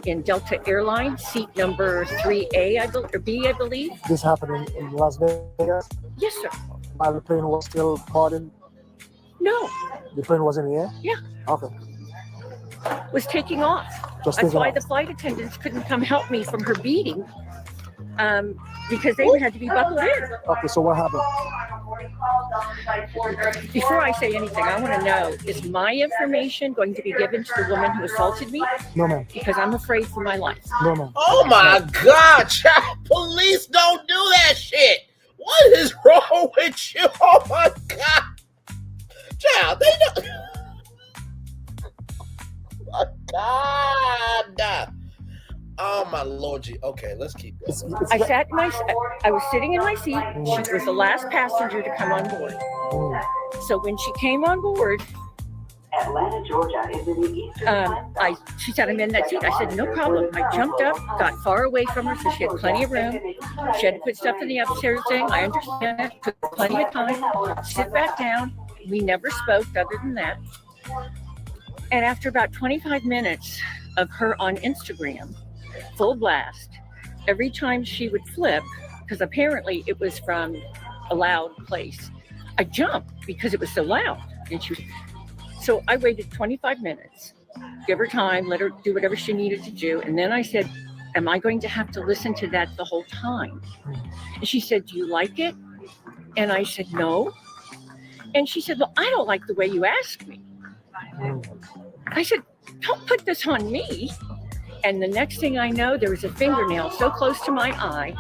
in Delta Airlines, seat number 3A, or B, I believe. This happened in Las Vegas? Yes, sir. While the plane was still parting, No, the plane was in the air? Yeah. Okay. was taking off. Just That's taking why off. the flight attendants couldn't come help me from her beating, because they had to be buckled in. Okay, so what happened? Before I say anything, I want to know, is my information going to be given to the woman who assaulted me? No, ma'am. Because I'm afraid for my life. No, ma'am. Oh my God, child. Police don't do that shit. What is wrong with you? Oh my God. Child, they don't. Oh my God. Oh my Lord. Okay, let's keep going. I was sitting in my seat. She was the last passenger to come on board. So when she came on board, Atlanta, Georgia is in the east. she said, I'm in that seat. I said, no problem. I jumped up, got far away from her so she had plenty of room. She had to put stuff in the upstairs thing. I understand it. Took plenty of time. Sit back down. We never spoke other than that. And after about 25 minutes of her on Instagram, full blast, every time she would flip, because apparently it was from a loud place, I jumped because it was so loud. So I waited 25 minutes, give her time, let her do whatever she needed to do. And then I said, am I going to have to listen to that the whole time? And she said, do you like it? And I said, no. And she said, well, I don't like the way you asked me. I said, don't put this on me. And the next thing I know, there was a fingernail so close to my eye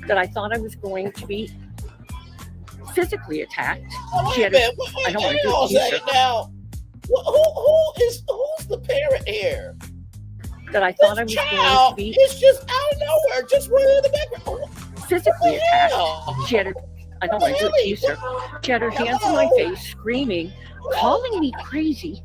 that I thought I was going to be physically attacked. She had I don't want to do it now. Who's the parent here? That I thought I was going to be. It's just out of nowhere, just running in the background. Physically attacked. She had I don't want to accuse her. She had her hands in my face, screaming, calling me crazy.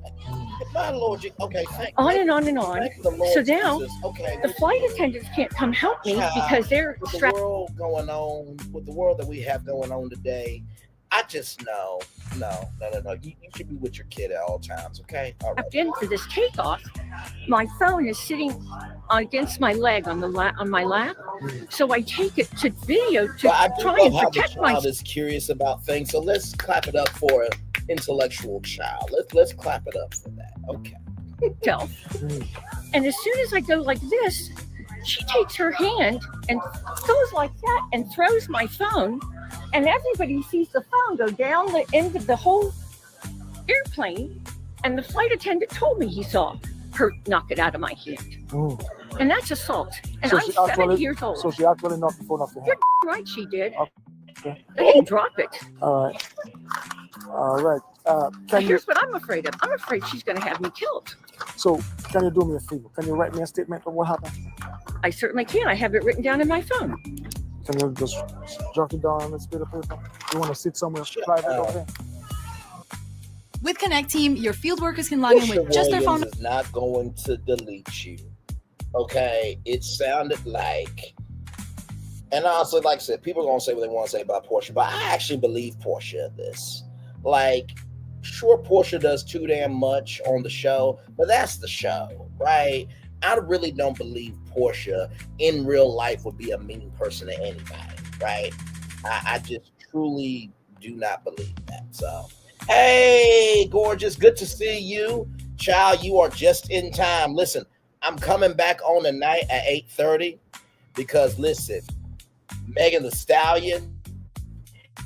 My Lord, okay, on and on and on. So now okay, the flight attendants can't come help me because they're with the world going on, with the world that we have going on today. I just know, no. You should be with your kid at all times, okay? All right. In for this takeoff, my phone is sitting against my leg on my lap, so I take it to video to try and protect myself. Is curious about things, so let's clap it up for an intellectual child. Let's clap it up for that, okay? And as soon as I go like this, she takes her hand and goes like that and throws my phone. And everybody sees the phone go down the end of the whole airplane. And the flight attendant told me he saw her knock it out of my hand. And that's assault. And so I'm 70 years old. So she actually knocked the phone off your hand? You're right, she did. Okay. I didn't drop it. All right. Here's what I'm afraid of. I'm afraid she's going to have me killed. So can you do me a favor? Can you write me a statement of what happened? I certainly can. I have it written down in my phone. Can you just jot it down on this bit of paper? You want to sit somewhere private over there? With Connect Team, your field workers can log in with just their phone. Is not going to delete you. Okay, it sounded like, and also, like I said, people are gonna say what they want to say about Portia, but I actually believe Portia in this. Like, sure, Portia does too damn much on the show, but that's the show, right? I really don't believe Portia in real life would be a mean person to anybody, right? I just truly do not believe that. So, hey, gorgeous, good to see you. Child, you are just in time. Listen, I'm coming back on tonight at 8:30 because, listen, Megan Thee Stallion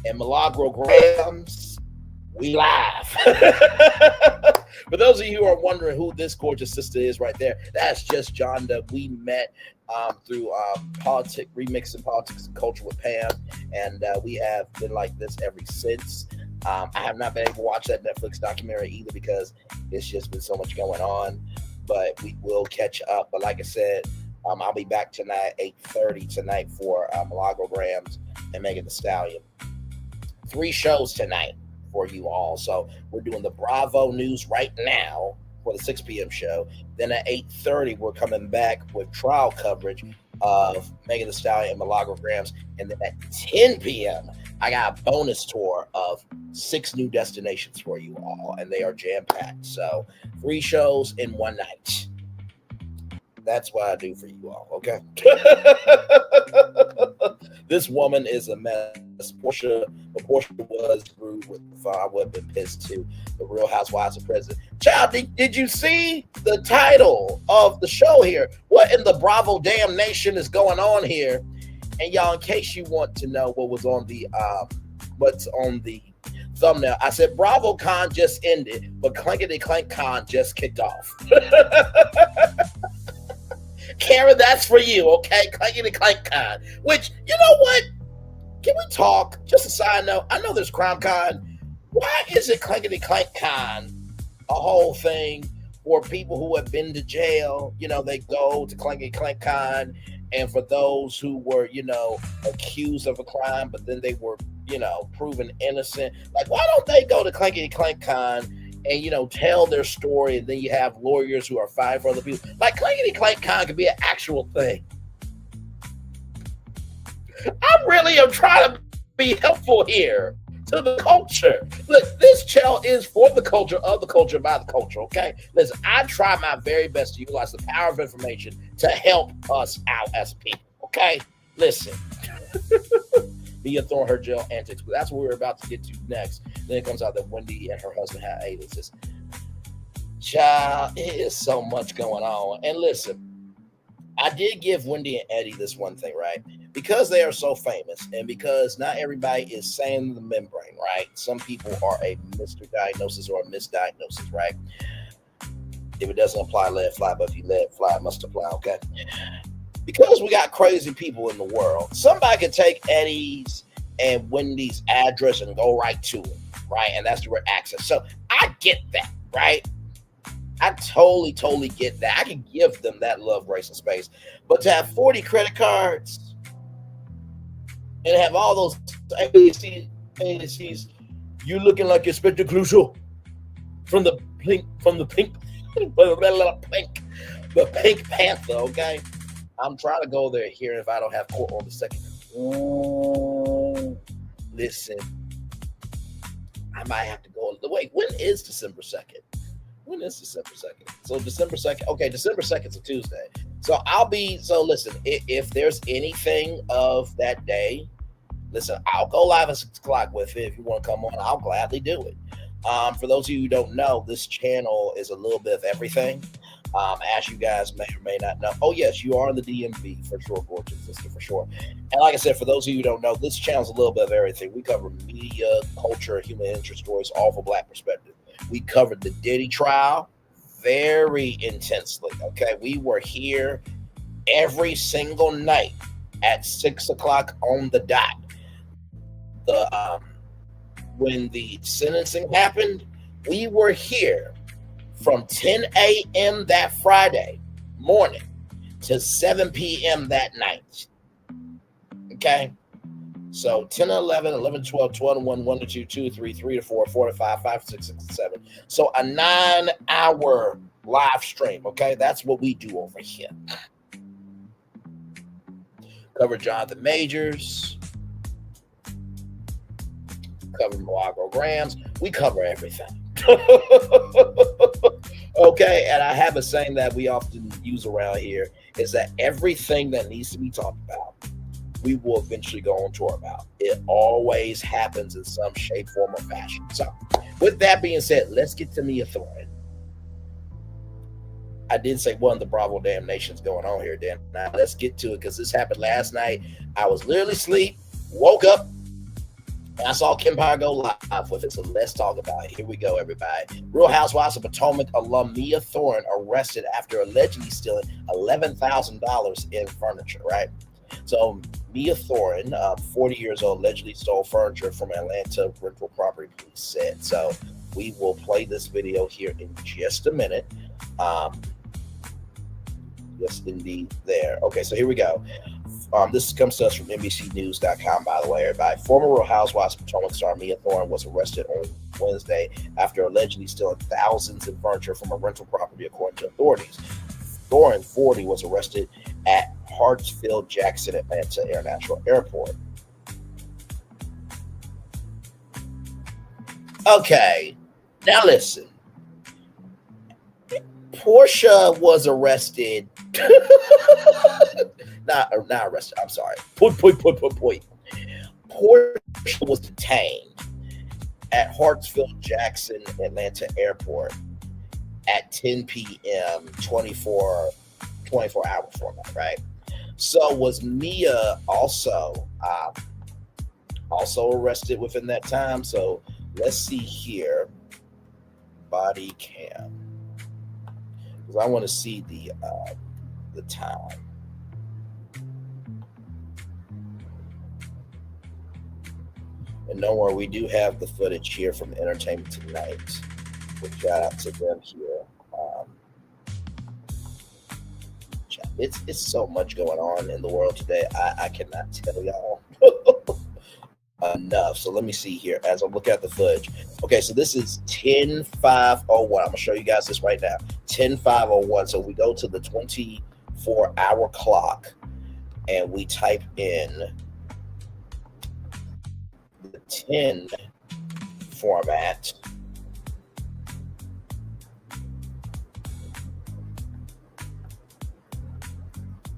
and Milagro Grams, we live. For those of you who are wondering who this gorgeous sister is right there, that's just Jonda. We met through Remixing Politics and Culture with Pam, and we have been like this ever since. I have not been able to watch that Netflix documentary either because it's just been so much going on, but we will catch up. But like I said, I'll be back tonight, 8:30 tonight for Milagro Grams and Megan Thee Stallion. 3 shows tonight for you all. So we're doing the Bravo News right now for the 6 p.m. show. Then at 8:30, we're coming back with trial coverage of Megan Thee Stallion and Milagro Grams. And then at 10 p.m., I got a bonus tour of 6 new destinations for you all, and they are jam-packed. So 3 shows in one night. That's what I do for you all, okay? This woman is a mess. Portia was rude with the fire. I would have been pissed too. The Real Housewives of President. Child, did you see the title of the show here? What in the Bravodamnation is going on here? And y'all, in case you want to know what was on the what's on the thumbnail, I said BravoCon just ended, but Clankety Clank Con just kicked off. Karen, that's for you, okay? Clankety Clank Con. Which, you know what? Can we talk? Just a side note. I know there's Crime Con. Why is it Clankety Clank Con a whole thing for people who have been to jail? You know, they go to Clankety Clank Con, and for those who were, you know, accused of a crime, but then they were, you know, proven innocent. Like, why don't they go to Clankety Clank Con and, you know, tell their story, and then you have lawyers who are fighting for other people? Like, Clankety Clank Con could be an actual thing. I really am trying to be helpful here to the culture. Look, this channel is for the culture, of the culture, by the culture, okay? Listen, I try my very best to utilize the power of information to help us out as people, okay? Listen. Mia Thorne, her jail antics, but that's what we're about to get to next. Then it comes out that Wendy and her husband had aliases. Child, it is so much going on. And listen, I did give Wendy and Eddie this one thing, right? Because they are so famous, and because not everybody is saying the membrane, right? Some people are a misdiagnosis or a misdiagnosis, right? If it doesn't apply, let it fly, but if you let it fly, it must apply, okay? Because we got crazy people in the world, somebody could take Eddie's and Wendy's address and go right to it, right? And that's direct access. So I get that, right? I totally get that. I can give them that love, grace, and space. But to have 40 credit cards and have all those ABCs, you looking like Inspector Clouseau from the Pink Panther, okay? I'm trying to go there here if I don't have court on the second. Ooh, listen, I might have to go. Wait, when is December 2nd? When is December 2nd? So December 2nd. Okay, December 2nd is a Tuesday. So listen, if there's anything of that day, listen, I'll go live at 6 o'clock with it. If you want to come on, I'll gladly do it. For those of you who don't know, this channel is a little bit of everything. As you guys may or may not know. Oh, yes, you are in the DMV for sure, gorgeous sister, for sure. And like I said, for those of you who don't know, this channel's a little bit of everything. We cover media, culture, human interest stories, all from Black perspective. We covered the Diddy trial very intensely, okay? We were here every single night at 6 o'clock on the dot. When the sentencing happened, we were here from 10 a.m. that Friday morning to 7 p.m. that night. Okay? So 10, 11, 11, 12, 12, 1, 1 to 2, 2 to 3, 3 to 4, 4 to 5, 5 to 6, 6 to 7. So a 9-hour live stream. Okay? That's what we do over here. Cover Jonathan Majors. Cover Milagro Grams. We cover everything. Okay, and I have a saying that we often use around here is that everything that needs to be talked about, we will eventually go on tour about. It always happens in some shape, form, or fashion. So, with that being said, let's get to Mia Thorne. I did say one of the Bravodamnation's going on here, Dan. Now, let's get to it because this happened last night. I was literally asleep, woke up, and I saw Empire go live with it, so let's talk about it. Here we go, everybody. Real Housewives of Potomac alum Mia Thorne arrested after allegedly stealing $11,000 in furniture, right? So Mia Thorne, 40 years old, allegedly stole furniture from Atlanta rental property, police said. So we will play this video here in just a minute. Yes, indeed, there. Okay, so here we go. This comes to us from NBCNews.com, by the way, everybody. Former Real Housewives of Potomac star Mia Thorne was arrested on Wednesday after allegedly stealing thousands in furniture from a rental property, according to authorities. Thorne, 40, was arrested at Hartsfield-Jackson Atlanta International Airport. Okay, now listen. Portia was arrested Not arrested. I'm sorry. Portia was detained at Hartsfield-Jackson Atlanta Airport at 10 p.m. 24 hour format, right? So was Mia also arrested within that time? So let's see here. Body cam. Because I want to see the time. And don't worry, we do have the footage here from Entertainment Tonight. We'll shout out to them here. It's so much going on in the world today. I cannot tell y'all enough. So let me see here as I look at the footage. Okay, so this is 10:5:01. I'm gonna show you guys this right now. 10:5:01. So we go to the 24-hour clock and we type in the 10 format.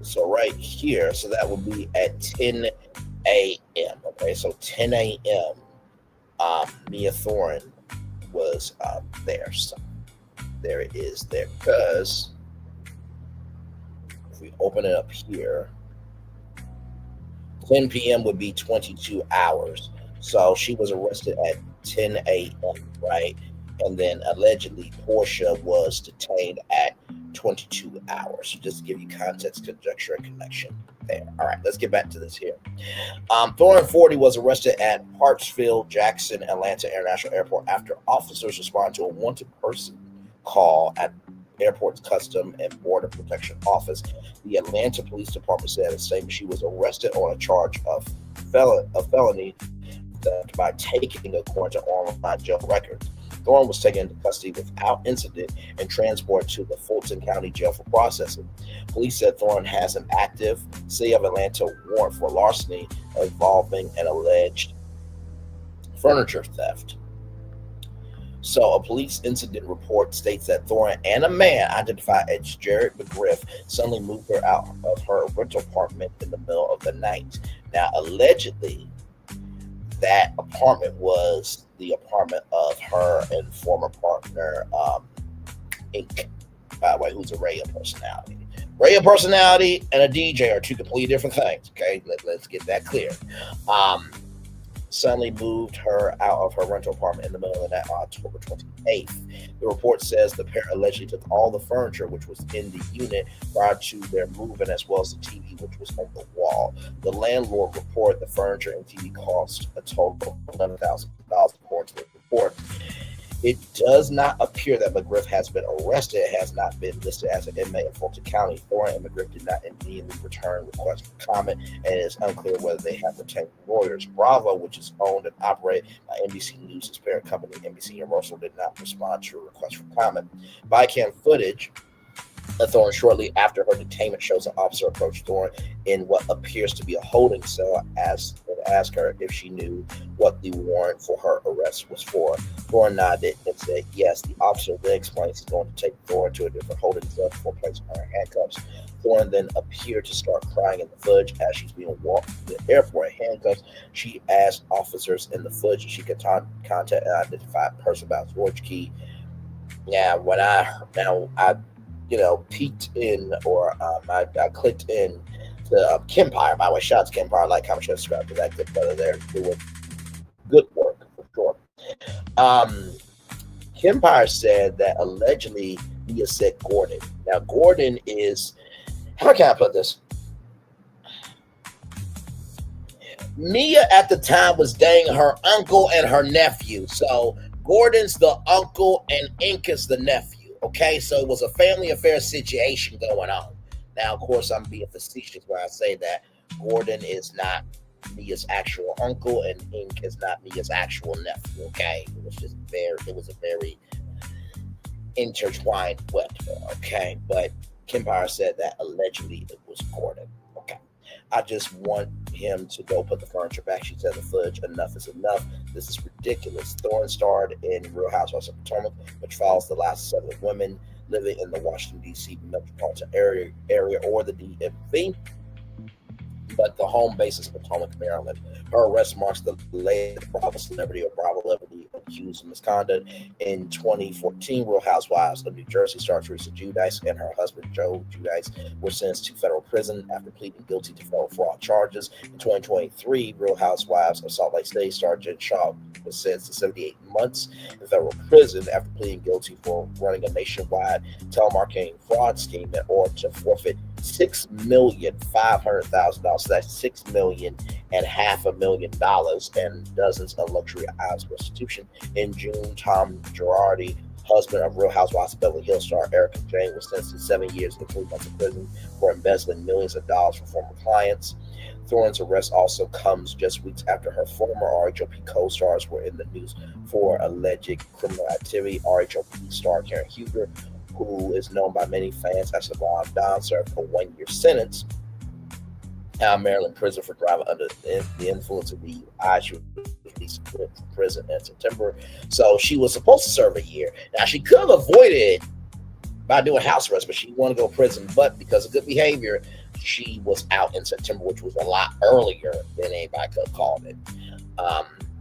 So right here, so that would be at 10 a.m. Okay, so 10 a.m. Mia Thorne was there. So there it is there. Because if we open it up here, 10 p.m. would be 22 hours. So she was arrested at 10 a.m., right? And then allegedly Portia was detained at 22 hours. Just to give you context, conjecture, and connection there. All right, let's get back to this here. Thorne 40 was arrested at Hartsfield-Jackson Atlanta International Airport after officers responded to a wanted person call at Airport's Custom and Border Protection Office. The Atlanta Police Department said the same she was arrested on a charge of felony theft by taking, according to online jail records. Thorne was taken into custody without incident and transported to the Fulton County Jail for processing. Police said Thorne has an active City of Atlanta warrant for larceny involving an alleged furniture theft. So a police incident report states that Thorne and a man identified as Jared McGriff suddenly moved her out of her rental apartment in the middle of the night. Now, allegedly, that apartment was the apartment of her and former partner, Ink, by the way, who's a radio personality. Radio personality and a DJ are two completely different things, okay? Let's get that clear. Suddenly moved her out of her rental apartment in the middle of the night on October 28th. The report says the pair allegedly took all the furniture which was in the unit prior to their moving, as well as the TV which was on the wall. The landlord reported the furniture and TV cost a total of $11,000 according to the report. It does not appear that McGriff has been arrested. It has not been listed as an inmate in Fulton County. Thorne and McGriff did not immediately return requests for comment, and it is unclear whether they have retained lawyers. Bravo, which is owned and operated by NBC News' its parent company, NBC Universal, did not respond to a request for comment. Bycam footage of Thorne shortly after her detainment shows an officer approach Thorne in what appears to be a holding cell and asked her if she knew what the warrant for her arrest was for. Thorne nodded and said yes. The officer then explains he's going to take Thorne to a different holding cell before placing her in handcuffs. Thorne then appeared to start crying in the footage as she's being walked to the airport in handcuffs. She asked officers in the footage if she could contact an identified person about his orange key. Yeah, when I peeked in, or I clicked in to Kempire. By the way, shout out to Kempire, like, comment, share, subscribe to that good brother there doing good work for sure. Kempire said that allegedly Mia said Gordon. Now, Gordon is, how can I put this? Mia at the time was dating her uncle and her nephew. So Gordon's the uncle and Ink is the nephew. Okay, so it was a family affair situation going on. Now, of course, I'm being facetious when I say that Gordon is not Mia's actual uncle and Ink is not Mia's actual nephew. Okay, it was a very intertwined web. Okay, but Kempire said that allegedly it was Gordon. Okay, I just want him to go put the furniture back. She said the footage, enough is enough. This is ridiculous. Thorne starred in Real Housewives of Potomac, which follows the last 7 women living in the Washington, D.C. metropolitan area or the DMV, but the home base is Potomac, Maryland. Her arrest marks the latest Bravo celebrity accused of misconduct. In 2014, Real Housewives of New Jersey star Teresa Giudice and her husband Joe Giudice were sentenced to federal prison after pleading guilty to federal fraud charges. In 2023, Real Housewives of Salt Lake City star Jen Shaw was sentenced to 78 months in federal prison after pleading guilty for running a nationwide telemarketing fraud scheme in order to forfeit $6,500,000. So that's $6.5 million and dozens of luxury items restitution. In June, Tom Girardi, husband of Real Housewives of Beverly Hills star Erica Jane, was sentenced to 7 years and 3 months in prison for embezzling millions of dollars from former clients. Thorne's arrest also comes just weeks after her former RHOP co-stars were in the news for alleged criminal activity. RHOP star Karen Huger, who is known by many fans as Savon Don, served a 1-year sentence out of Maryland prison for driving under the influence of DUI. She was released from prison in September, so she was supposed to serve a year. Now, she could have avoided by doing house arrest, but she wanted to go to prison. But because of good behavior, she was out in September, which was a lot earlier than anybody could have called it.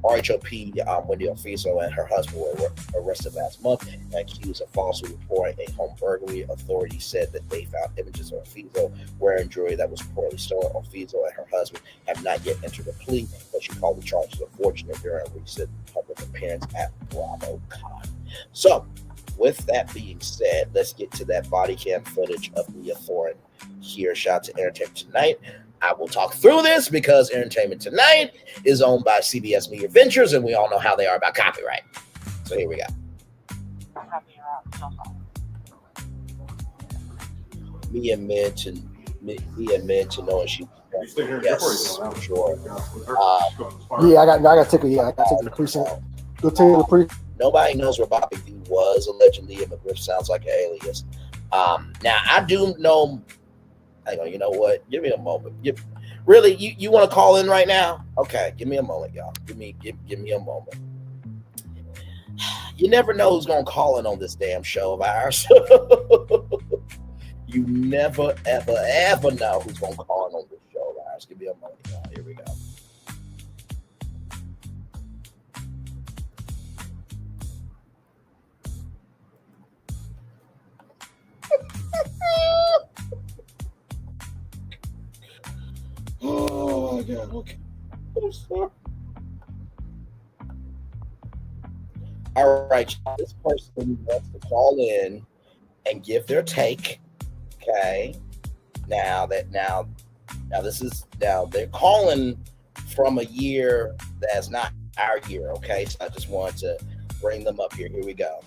RHOP Wendy Ofiso and her husband were arrested last month and accused of falsely reporting a home burglary. Authorities said that they found images of Ofiso wearing jewelry that was reportedly stolen. Ofiso and her husband have not yet entered a plea, but she called the charges unfortunate during a recent public appearance at BravoCon. So, with that being said, let's get to that body cam footage of Leah Thorne here. Shout out to Entertainment Tonight. I will talk through this because Entertainment Tonight is owned by CBS Media Ventures, and we all know how they are about copyright. So here we go. Me admit to knowing she. Yes, sure. Yeah, I got to take the precinct. Go take the precinct. Nobody knows where Bobby V was allegedly. McGriff sounds like an alias. Now I do know. Hang on, you know what? Give me a moment. You want to call in right now? Okay, give me a moment, y'all. Give me a moment. You never know who's gonna call in on this damn show of ours. You never, ever know who's gonna call in on this show of ours. Give me a moment, y'all. Here we go. Oh my God! Okay. I'm sorry. All right, this person wants to call in and give their take. Okay. Now they're calling from a year that's not our year. Okay, so I just wanted to bring them up here. Here we go.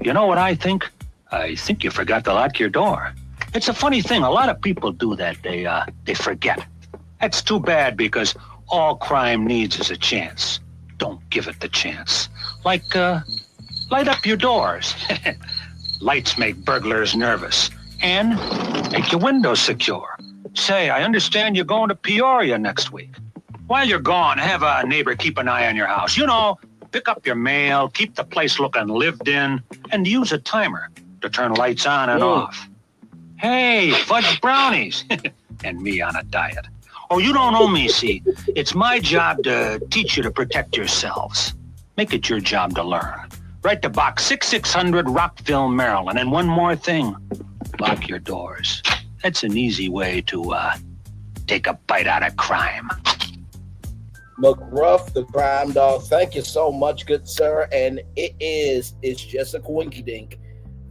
You know what I think? I think you forgot to lock your door. It's a funny thing. A lot of people do that. They forget. That's too bad because all crime needs is a chance. Don't give it the chance. Like, light up your doors. Lights make burglars nervous and make your windows secure. Say, I understand you're going to Peoria next week. While you're gone, have a neighbor keep an eye on your house. You know, pick up your mail, keep the place looking lived in, and use a timer to turn lights on and off. Hey, fudge brownies. And me on a diet. Oh, you don't owe me, see. It's my job to teach you to protect yourselves. Make it your job to learn. Write to Box 6600 Rockville, Maryland. And one more thing. Lock your doors. That's an easy way to take a bite out of crime. McGruff, the crime dog, thank you so much, good sir. And it's just a coinkydink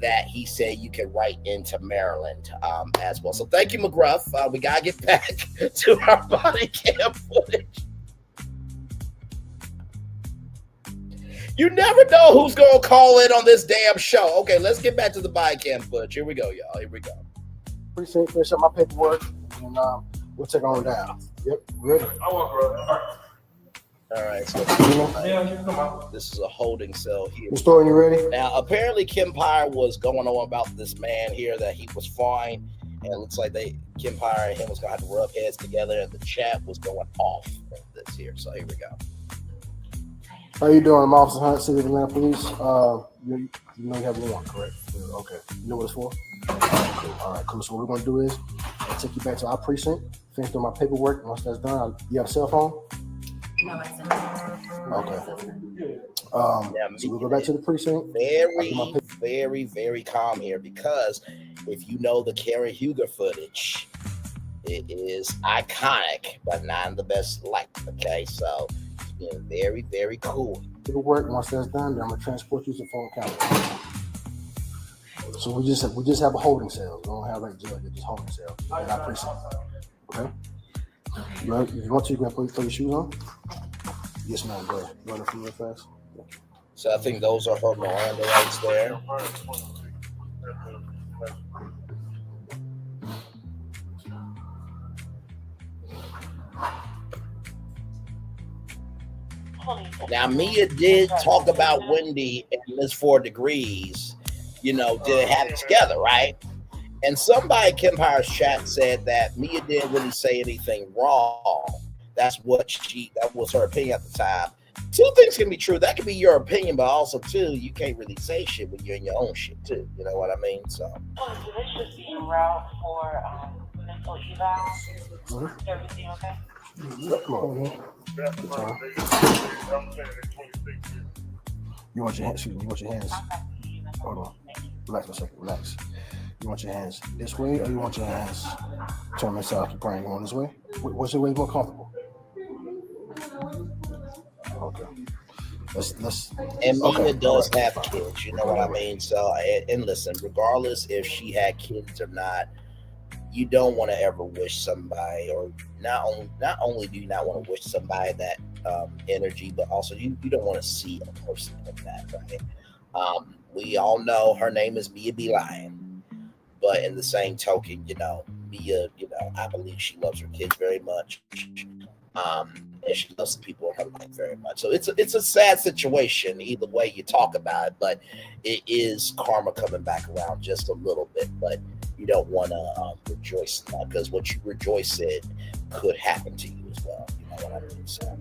that he said you can write into Maryland as well. So thank you, McGruff. We got to get back to our body cam footage. You never know who's going to call in on this damn show. Okay, let's get back to the body cam footage. Here we go, y'all. Here we go. Appreciate finish up my paperwork, and we'll take on down. Yep, ready. All right, so this is a holding cell here. The story, you ready? Now, apparently, Kim Pyre was going on about this man here that he was fine, and it looks like Kim Pyre and him was going to have to rub heads together, and the chat was going off of this here. So here we go. How you doing? I'm Officer Hunt, City of Atlanta Police. You know you have a warrant, correct? Yeah, okay. You know what it's for? Cool. All right, cool. So what we're gonna do is I'll take you back to our precinct, finish doing my paperwork. Once that's done, you have a cell phone? No, I said Okay. So we'll go back to the precinct. Very, very calm here, because if you know the Karen Huger footage, it is iconic, but not in the best light. Okay, so it's been very, very cool. Paperwork. Once that's done, then I'm gonna transport you to phone county. So we just have a holding cell. We don't have like jail, just holding cell in our precinct. Okay. If you want to, you can put your shoes on. Yes, ma'am. Go ahead. You want to real fast? So I think those are her Miranda rights there. Now, Mia did talk about Wendy and Miss 4 Degrees, did have it together, right? And somebody in Kempire's chat said that Mia didn't really say anything wrong. That was her opinion at the time. Two things can be true. That can be your opinion, but also, too, you can't really say shit when you're in your own shit, too. You know what I mean? So. This should be en route for mental eval. Mm-hmm. Everything okay? Come on. You want your hands? Hold on. Relax for a second. Relax. You want your hands this way, or you want your hands turn this out? You're praying. You want this way? What's your way more comfortable? Okay. Let's. And Mia does have kids. You know what I mean? So, and listen, regardless if she had kids or not, you don't want to ever wish somebody, or not only do you not want to wish somebody that energy, but also you don't want to see a person like that, right? We all know her name is Mia B. Lion, but in the same token, Mia, I believe she loves her kids very much, and she loves the people in her life very much. So it's a sad situation either way you talk about it, but it is karma coming back around just a little bit, but you don't want to rejoice in that, because what you rejoice in could happen to you as well. You know what I mean? So.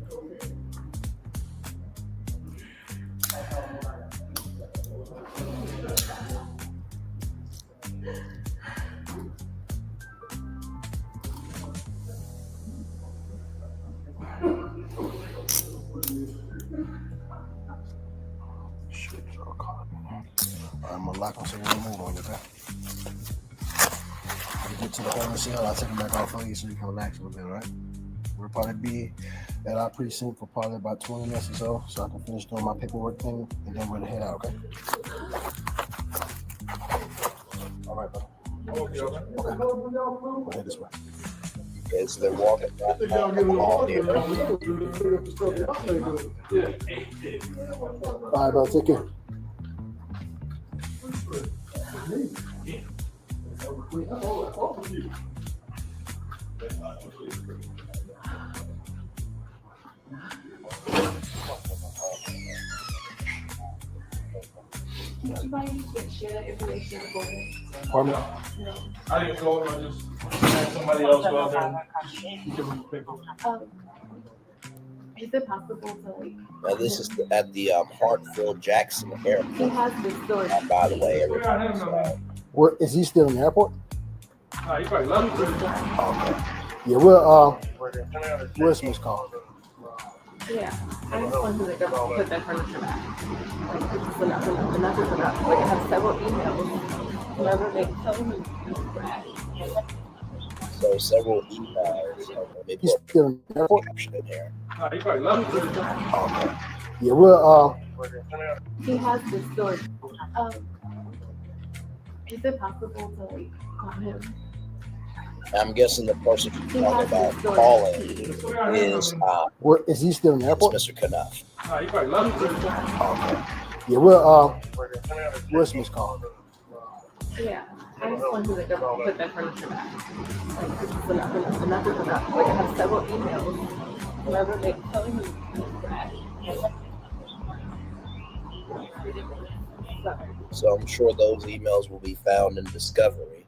I'm gonna lock on so we don't move on, okay? When we get to the holding cell, I'll take them back off for you so you can relax a little bit, all right? We'll probably be at our precinct for probably about 20 minutes or so I can finish doing my paperwork thing, and then we'll head out, okay? All right, brother. Okay. Go ahead this way. As they're walking down the hall here. All right, brother. Take care. Pardon me? I didn't go. I just had somebody else go out there. Is it possible to Now this is at the Hartfield Jackson Airport. He has the story. By the way, Where is he still in the airport? You probably love it. Okay. Yeah, where's Miss Call? Yeah, I just wanted to put that furniture back. Like, enough. Like, I have several emails. Whenever they tell me. So several emails. He's still in the airport? In here. You probably love it. Okay. Yeah, He has this story. Is it possible to call him? I'm guessing the person you're talking about calling is where is he still in the airport? Mr. Knuff. You probably love it. Okay. Yeah, where's Miss Call? Yeah, I just wanted to put that furniture back. Like, enough. Like, I have several emails. Whenever they tell me. So I'm sure those emails will be found in discovery.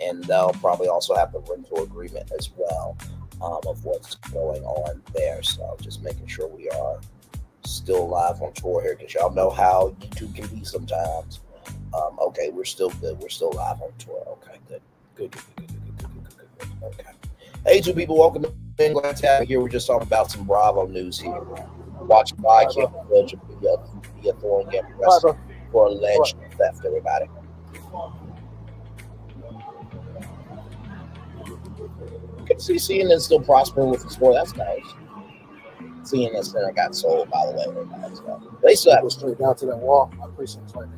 And they'll probably also have the rental agreement as well of what's going on there. So just making sure we are Still live on tour here because y'all know how YouTube can be sometimes. Okay, we're still good. We're still live on tour. Okay, good. Good. Okay. Hey, two people, welcome in. Glad to have you here. We're just talking about some Bravo news here. Watching by camera footage of Mia Thorne getting arrested for alleged theft, everybody. You can see CNN still prospering with the store. That's nice. CNN Center got sold, by the way. Everybody. So they still have Go straight down to that wall. My precinct's right there.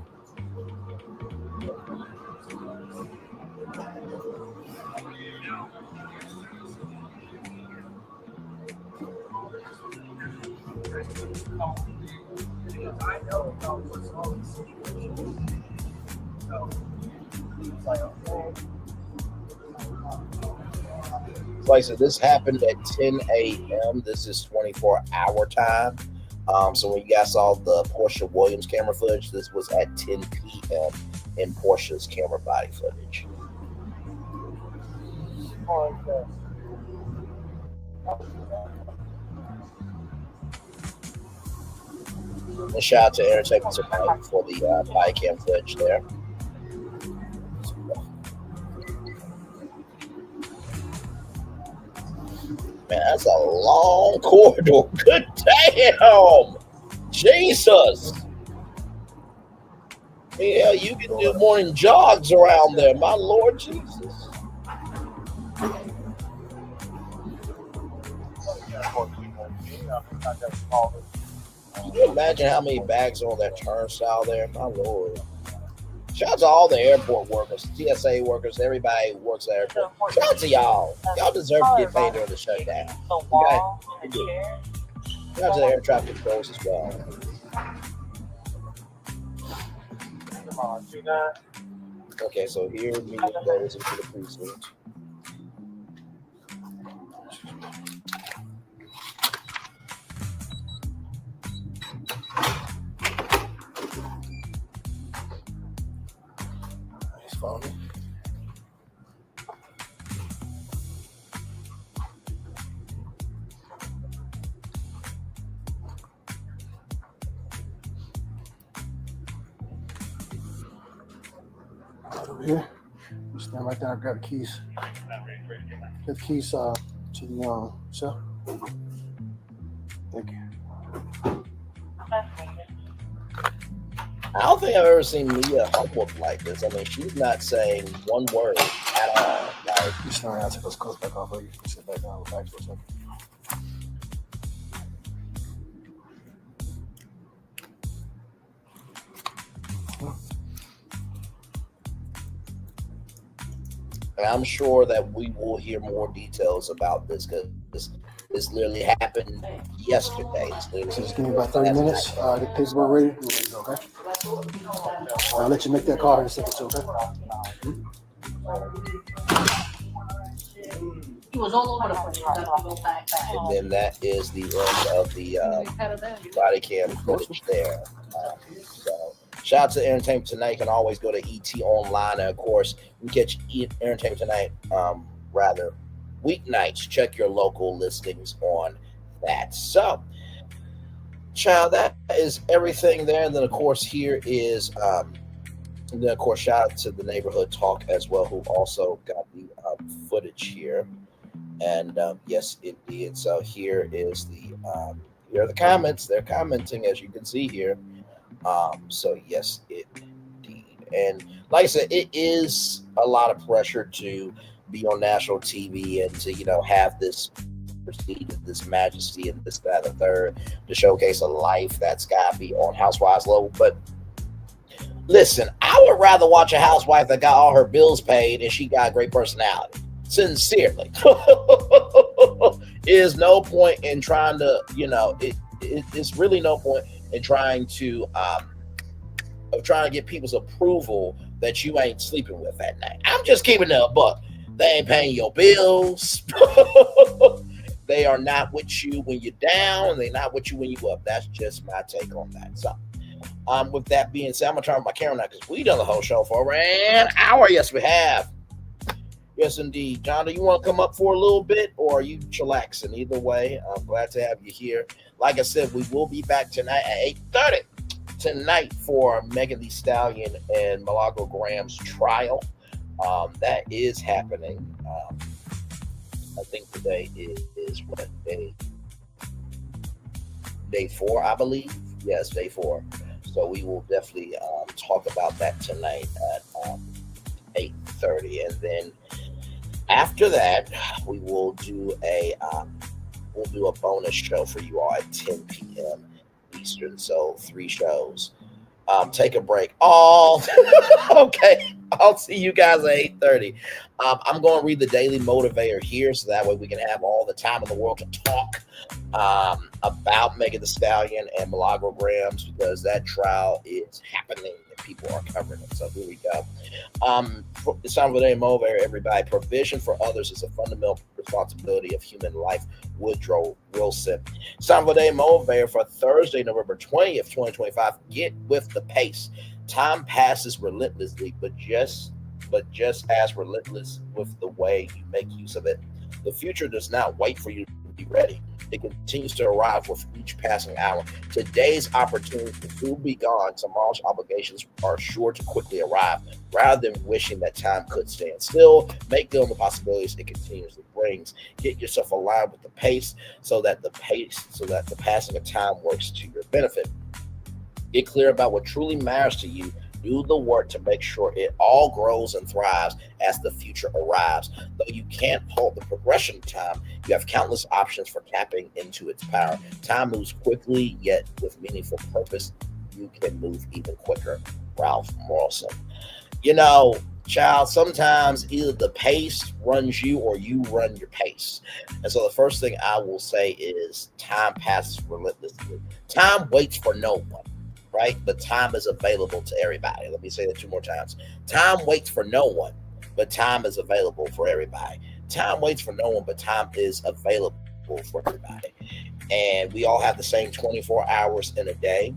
Like I said, this happened at 10 a.m. This is 24-hour time. So when you guys saw the Portia Williams camera footage, this was at 10 p.m. in Portia's camera body footage. And shout out to Entertainment Tonight for the body cam footage there. Man, that's a long corridor. Good damn! Jesus! Yeah, you can do morning jogs around there, my Lord Jesus. Can you imagine how many bags are on that turnstile there? My Lord. Shout out to all the airport workers, TSA workers, everybody who works at the airport. Shout out to y'all. Y'all deserve to get paid during the shutdown. Okay? Shout out to the air traffic controls as well. Okay, so here we goes into the precinct. Follow me. Over here. Stand right there. Grab the keys. Get the keys to the cell. Thank you. I don't think I've ever seen Mia humbled like this. I mean, she's not saying one word at all. Like, you stand around, take those clothes back off of you. Sit back down, relax for a second. and I'm sure that we will hear more details about this because this literally happened yesterday. Just give me about 30 minutes. The paperwork ready. Okay. I'll let you make that call in a second, too, okay? He was all over the place. And then that is the end of the body cam footage there. So shout out to Entertainment Tonight. You can always go to ET Online. And of course, you can catch Entertainment Tonight rather weeknights. Check your local listings on that. So, child, that is everything there. And then, of course, here is, and then, of course, shout out to the Neighborhood Talk as well, who also got the footage here. And yes, it did. So here is the here are the comments. They're commenting, as you can see here. So yes, it indeed. And like I said, it is a lot of pressure to be on national TV and to have this prestige, this majesty, and this, that, and the third to showcase a life that's gotta be on Housewives level. But listen, I would rather watch a housewife that got all her bills paid and she got a great personality. Sincerely, is no point in trying to, it's really no point in trying to get people's approval that you ain't sleeping with that night. I'm just keeping it a buck. They ain't paying your bills. They are not with you when you're down. They're not with you when you up. That's just my take on that. So, with that being said, I'm gonna turn my camera now because we done the whole show for over an hour. Yes, we have. Yes, indeed. John, do you want to come up for a little bit, or are you chillaxing? Either way, I'm glad to have you here. Like I said, we will be back tonight at 8:30 tonight for Megan Thee Stallion and Milagro Graham's trial. That is happening. I think today is what, day 4, I believe. Yes, day 4. So we will definitely talk about that tonight at 8:30, and then after that, we will do a bonus show for you all at 10 p.m. Eastern. So 3 shows. Take a break. Oh, okay. I'll see you guys at 8:30. I'm going to read the Daily Motivator here, so that way we can have all the time in the world to talk about Megan Thee Stallion and Milagro Grahams, because that trial is happening and people are covering it. So here we go. It's time for the Daily Motivator, everybody. Provision for others is a fundamental responsibility of human life. Woodrow Wilson. It's time for the Daily Motivator for Thursday, November 20th, 2025. Get with the pace. Time passes relentlessly, but just as relentless with the way you make use of it. The future does not wait for you to be ready. It continues to arrive with each passing hour. Today's opportunity will be gone. Tomorrow's obligations are sure to quickly arrive. Rather than wishing that time could stand still, make them the possibilities it continuously brings. Get yourself aligned with the pace so that the passing of time works to your benefit. Get clear about what truly matters to you. Do the work to make sure it all grows and thrives as the future arrives. Though you can't halt the progression of time, you have countless options for tapping into its power. Time moves quickly, yet with meaningful purpose, you can move even quicker. Ralph Morrison. You know, child, sometimes either the pace runs you or you run your pace. And so the first thing I will say is time passes relentlessly. Time waits for no one. Right? But time is available to everybody. Let me say that 2 more times. Time waits for no one, but time is available for everybody. Time waits for no one, but time is available for everybody. And we all have the same 24 hours in a day.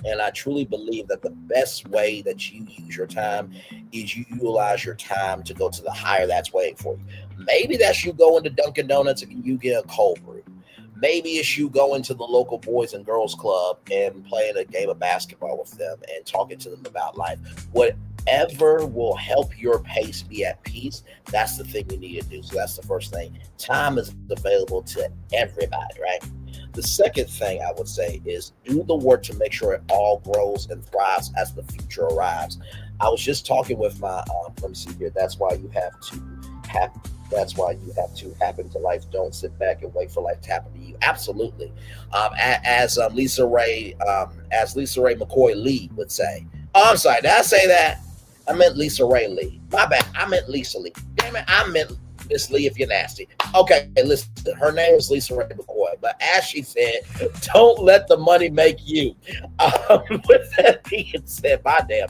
And I truly believe that the best way that you use your time is you utilize your time to go to the higher that's waiting for you. Maybe that's you going to Dunkin' Donuts and you get a cold brew. Maybe it's you going to the local Boys and Girls Club and playing a game of basketball with them and talking to them about life. Whatever will help your pace be at peace, that's the thing you need to do. So that's the first thing. Time is available to everybody, right? The second thing I would say is do the work to make sure it all grows and thrives as the future arrives. I was just talking with my, let me see here. That's why you have to happen to life. Don't sit back and wait for life to happen to you. Absolutely. As Lisa Ray McCoy Lee would say. Oh, I'm sorry. Did I say that? I meant Lisa Ray Lee. My bad. I meant Lisa Lee. Damn it. I meant Miss Lee if you're nasty. Okay, listen. Her name is Lisa Ray McCoy. But as she said, don't let the money make you. With that being said, my damn.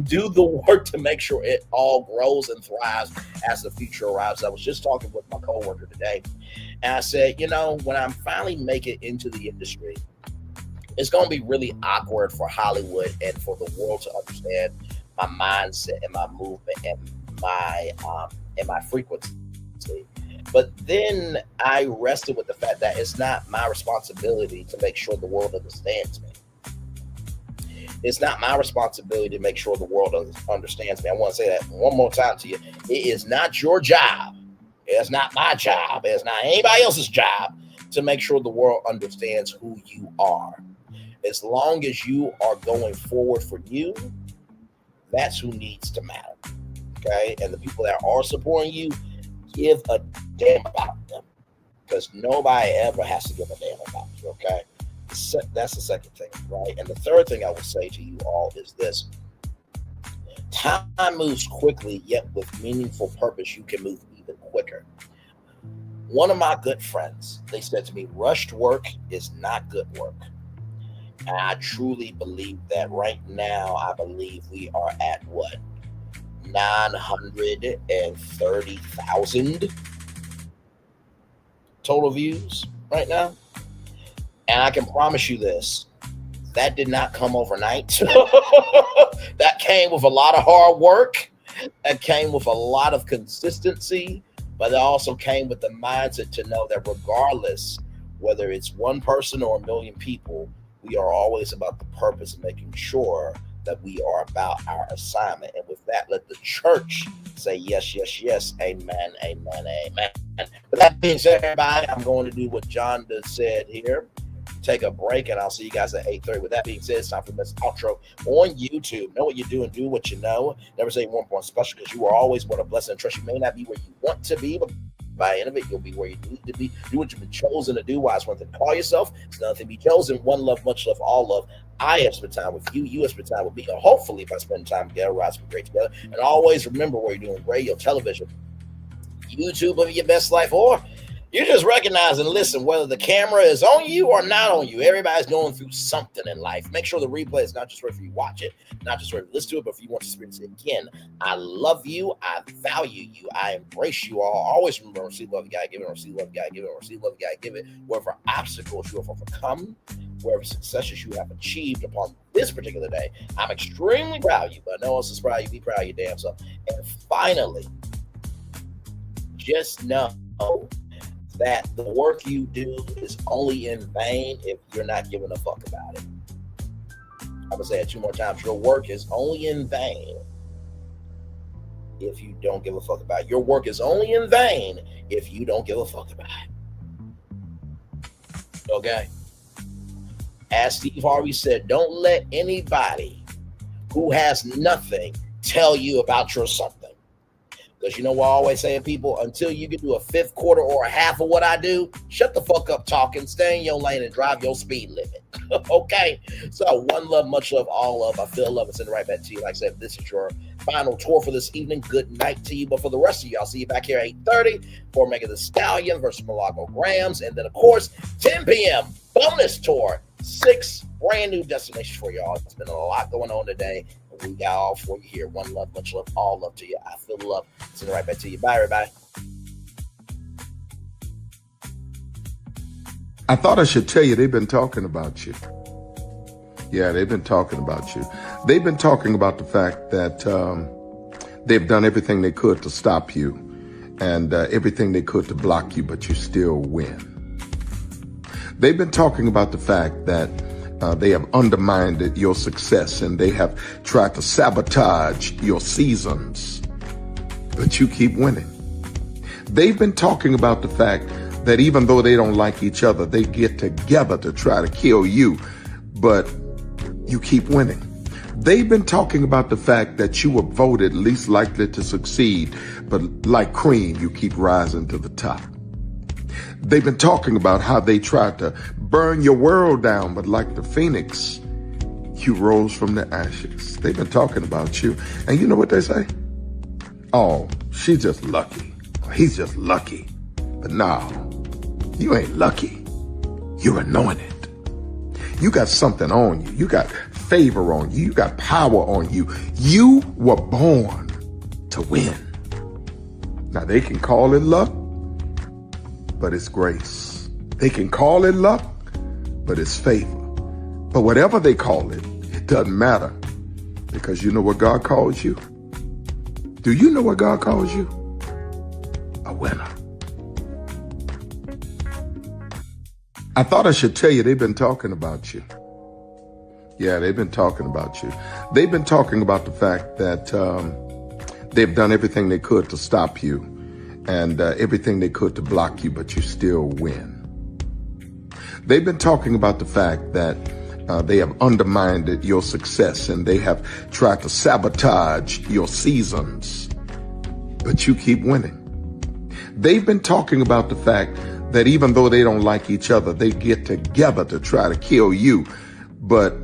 Do the work to make sure it all grows and thrives as the future arrives. I was just talking with my coworker today, and I said, when I'm finally make it into the industry, it's going to be really awkward for Hollywood and for the world to understand my mindset and my movement and my frequency. But then I rested with the fact that it's not my responsibility to make sure the world understands me. It's not my responsibility to make sure the world understands me. I want to say that one more time to you. It is not your job. It's not my job. It's not anybody else's job to make sure the world understands who you are. As long as you are going forward for you, that's who needs to matter. Okay? And the people that are supporting you, give a damn about them. Because nobody ever has to give a damn about you. Okay? That's the second thing, right? And the third thing I will say to you all is this. Time moves quickly, yet with meaningful purpose, you can move even quicker. One of my good friends, they said to me, rushed work is not good work. And I truly believe that right now. I believe we are at what? 930,000 total views right now. And I can promise you this, that did not come overnight. That came with a lot of hard work. that came with a lot of consistency, but it also came with the mindset to know that regardless, whether it's one person or a million people, we are always about the purpose of making sure that we are about our assignment. And with that, let the church say yes, yes, yes, amen, amen, amen. With that being said, everybody, I'm going to do what John just said here. Take a break, and I'll see you guys at 8:30. With that being said, it's time for this outro on YouTube. Know what you do and do what you know. Never say one point special, because you are always what a blessing and trust. You may not be where you want to be, but by the end of it, you'll be where you need to be. Do what you've been chosen to do. Why it's one thing to call yourself. It's another thing to be chosen. One love, much love, all love. I have spent time with you. You have spent time with me. And hopefully, if I spend time together, we'll be great together. And always remember where you're doing radio, television, YouTube, living your best life, or you just recognize and listen, whether the camera is on you or not on you. Everybody's going through something in life. Make sure the replay is not just where you watch it, not just where you listen to it, but if you want to experience it again. I love you. I value you. I embrace you all. Always remember, receive love, you gotta give it, receive love, you gotta give it, receive love, you gotta give it. Wherever obstacles you have overcome, wherever successes you have achieved upon this particular day, I'm extremely proud of you, but no one else is proud of you. Be proud of your damn self. And finally, just know that the work you do is only in vain if you're not giving a fuck about it. I'm gonna say it 2 more times. Your work is only in vain if you don't give a fuck about it. Your work is only in vain if you don't give a fuck about it. Okay? As Steve Harvey said, don't let anybody who has nothing tell you about your something. Because you know what I always say to people, until you can do a fifth, quarter, or a half of what I do, shut the fuck up talking, stay in your lane, and drive your speed limit. Okay? So one love, much love, all love. I feel love and send it right back to you. Like I said, this is your final tour for this evening. Good night to you. But for the rest of you, I'll see you back here at 8:30 for Megan Thee Stallion versus Malago Grams. And then, of course, 10 p.m. bonus tour. 6 brand new destinations for y'all. It's been a lot going on today. We got all for you here. One love, much love, all love to you. I feel the love. Send it right back to you. Bye, everybody. I thought I should tell you they've been talking about you. Yeah, they've been talking about you. They've been talking about the fact that they've done everything they could to stop you and everything they could to block you, but you still win. They've been talking about the fact that they have undermined your success and they have tried to sabotage your seasons, but you keep winning. They've been talking about the fact that even though they don't like each other, they get together to try to kill you, but you keep winning. They've been talking about the fact that you were voted least likely to succeed, but like cream, you keep rising to the top. They've been talking about how they tried to burn your world down, but like the phoenix, you rose from the ashes. They've been talking about you. And you know what they say? Oh, she's just lucky. He's just lucky. But no, you ain't lucky. You're anointed. You got something on you. You got favor on you. You got power on you. You were born to win. Now they can call it luck, but it's grace. They can call it luck, but it's favor. But whatever they call it, it doesn't matter, because you know what God calls you? Do you know what God calls you? A winner. I thought I should tell you they've been talking about you. Yeah, they've been talking about you. They've been talking about the fact that they've done everything they could to stop you and everything they could to block you, but you still win. They've been talking about the fact that they have undermined your success and they have tried to sabotage your seasons, but you keep winning. They've been talking about the fact that even though they don't like each other, they get together to try to kill you, but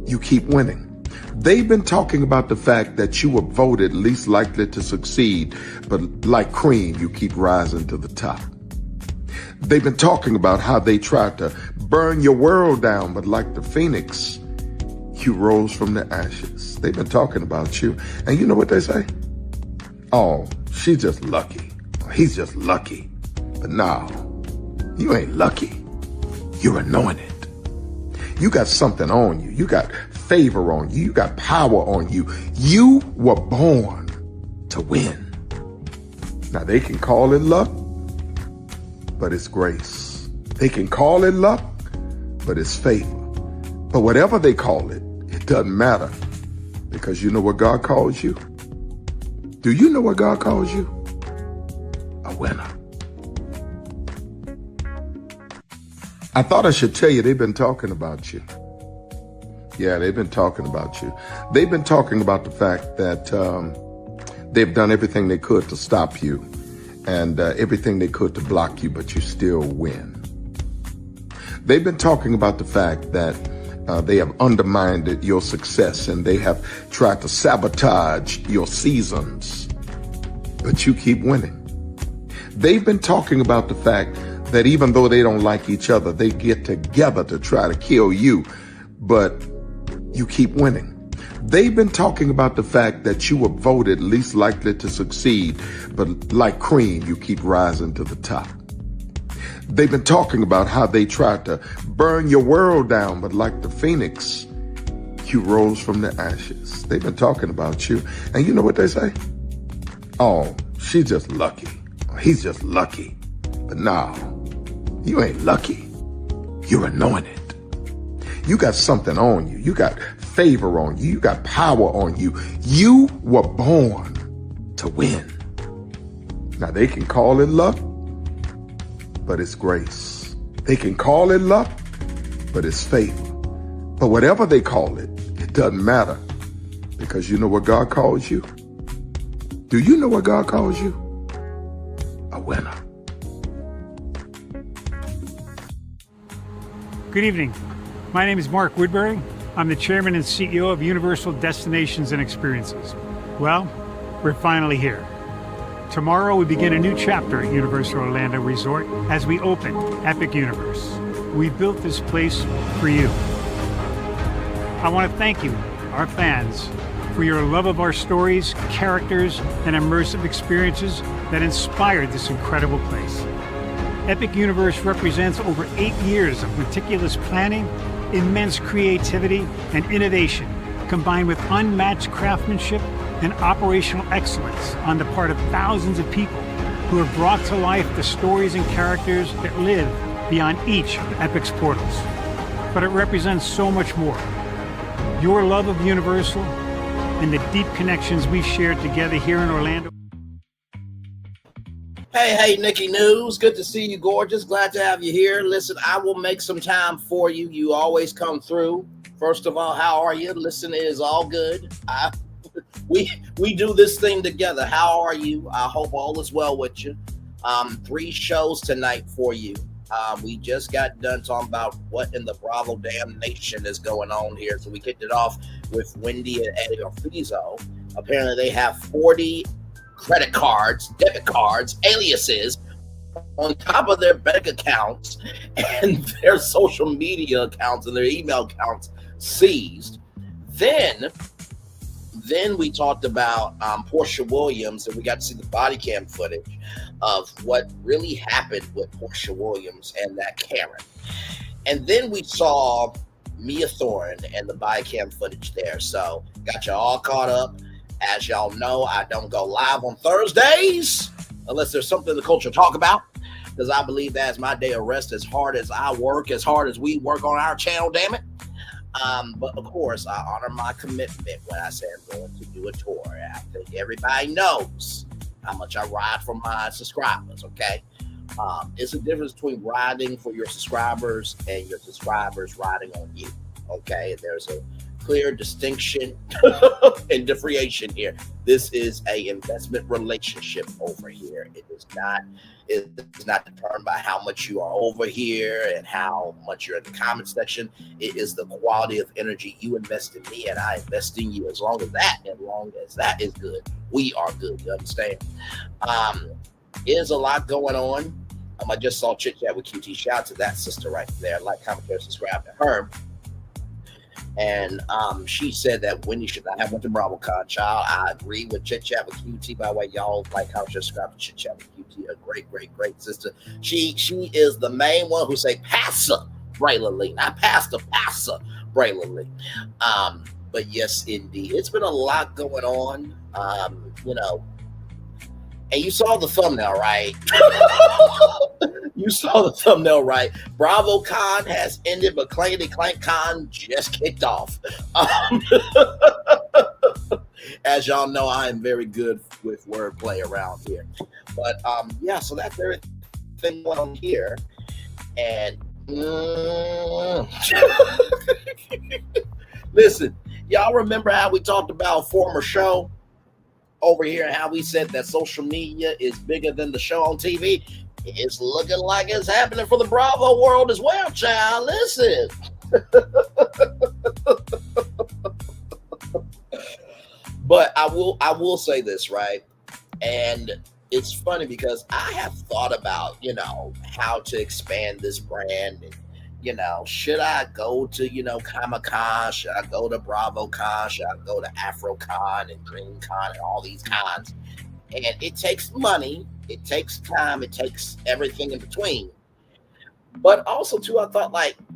you keep winning. They've been talking about the fact that you were voted least likely to succeed, but like cream, you keep rising to the top. They've been talking about how they tried to burn your world down, but like the phoenix, you rose from the ashes. They've been talking about you. And you know what they say? Oh, she's just lucky. He's just lucky. But no, you ain't lucky. You're anointed. You got something on you. You got favor on you. You got power on you. You were born to win. Now, they can call it luck, but it's grace. They can call it luck, but it's favor. But whatever they call it, it doesn't matter, because you know what God calls you? Do you know what God calls you? A winner. I thought I should tell you they've been talking about you. Yeah, they've been talking about you. They've been talking about the fact that they've done everything they could to stop you and everything they could to block you, but you still win. They've been talking about the fact that they have undermined your success and they have tried to sabotage your seasons, but you keep winning. They've been talking about the fact that even though they don't like each other, they get together to try to kill you, but you keep winning. They've been talking about the fact that you were voted least likely to succeed, but like cream, you keep rising to the top. They've been talking about how they tried to burn your world down, but like the phoenix, you rose from the ashes. They've been talking about you. And you know what they say? Oh, she's just lucky. He's just lucky. But no, you ain't lucky. You're anointed. You got something on you. You got favor on you. You got power on you. You were born to win. Now, they can call it luck, but it's grace. They can call it luck, but it's favor. But whatever they call it, it doesn't matter, because you know what God calls you? Do you know what God calls you? A winner. Good evening. My name is Mark Woodbury. I'm the chairman and CEO of Universal Destinations and Experiences. Well, we're finally here. Tomorrow we begin a new chapter at Universal Orlando Resort as we open Epic Universe. We built this place for you. I want to thank you, our fans, for your love of our stories, characters, and immersive experiences that inspired this incredible place. Epic Universe represents over 8 years of meticulous planning, immense creativity, and innovation, combined with unmatched craftsmanship and operational excellence on the part of thousands of people who have brought to life the stories and characters that live beyond each of Epic's portals. But it represents so much more. Your love of Universal and the deep connections we shared together here in Orlando. Hey, Nikki News. Good to see you, gorgeous. Glad to have you here. Listen, I will make some time for you. You always come through. First of all, how are you? Listen, it is all good. We do this thing together. How are you? I hope all is well with you. 3 shows tonight for you. We just got done talking about what in the Bravodamnation is going on here. So we kicked it off with Wendy and Eddie Orfizo. Apparently they have 40 credit cards, debit cards, aliases on top of their bank accounts and their social media accounts and their email accounts seized. Then we talked about Portia Williams, and we got to see the body cam footage of what really happened with Portia Williams and that Karen. And then we saw Mia Thorne and the body cam footage there. So got you all caught up. As y'all know, I don't go live on Thursdays unless there's something the culture talk about, because I believe that's my day of rest, as hard as I work, as hard as we work on our channel, damn it. But of course, I honor my commitment when I say I'm going to do a tour. I think everybody knows how much I ride for my subscribers, okay? It's a difference between riding for your subscribers and your subscribers riding on you, okay? There's a clear distinction and differentiation here. This is a investment relationship over here. It is not determined by how much you are over here and how much you're in the comment section. It is the quality of energy you invest in me and I invest in you. As long as that is good, we are good. You understand? There's a lot going on. I just saw Chit Chat with QT. Shout out to that sister right there. Like, comment, share, subscribe to her. And she said that Wendy should not have went to BravoCon. Child, I agree with Chit Chat with QT. By the way, y'all like how she subscribe to Chit Chat with QT. A great sister. She is the main one who say Pastor Braylon Lee, not Pastor Braylon Lee. But yes, indeed, it's been a lot going on. And you saw the thumbnail, right? You saw the thumbnail, right? BravoCon has ended, but Clankety Clank Con just kicked off. As y'all know, I am very good with wordplay around here. But yeah, so that's everything on here. And listen, y'all remember how we talked about a former show over here and how we said that social media is bigger than the show on TV? It's looking like it's happening for the Bravo world as well, child. Listen. But I will say this, right? And it's funny because I have thought about, how to expand this brand. And, should I go to, Comic-Con? Should I go to BravoCon? Should I go to AfroCon and DreamCon and all these cons? And it takes money. It takes time. It takes everything in between. But also, too, I thought,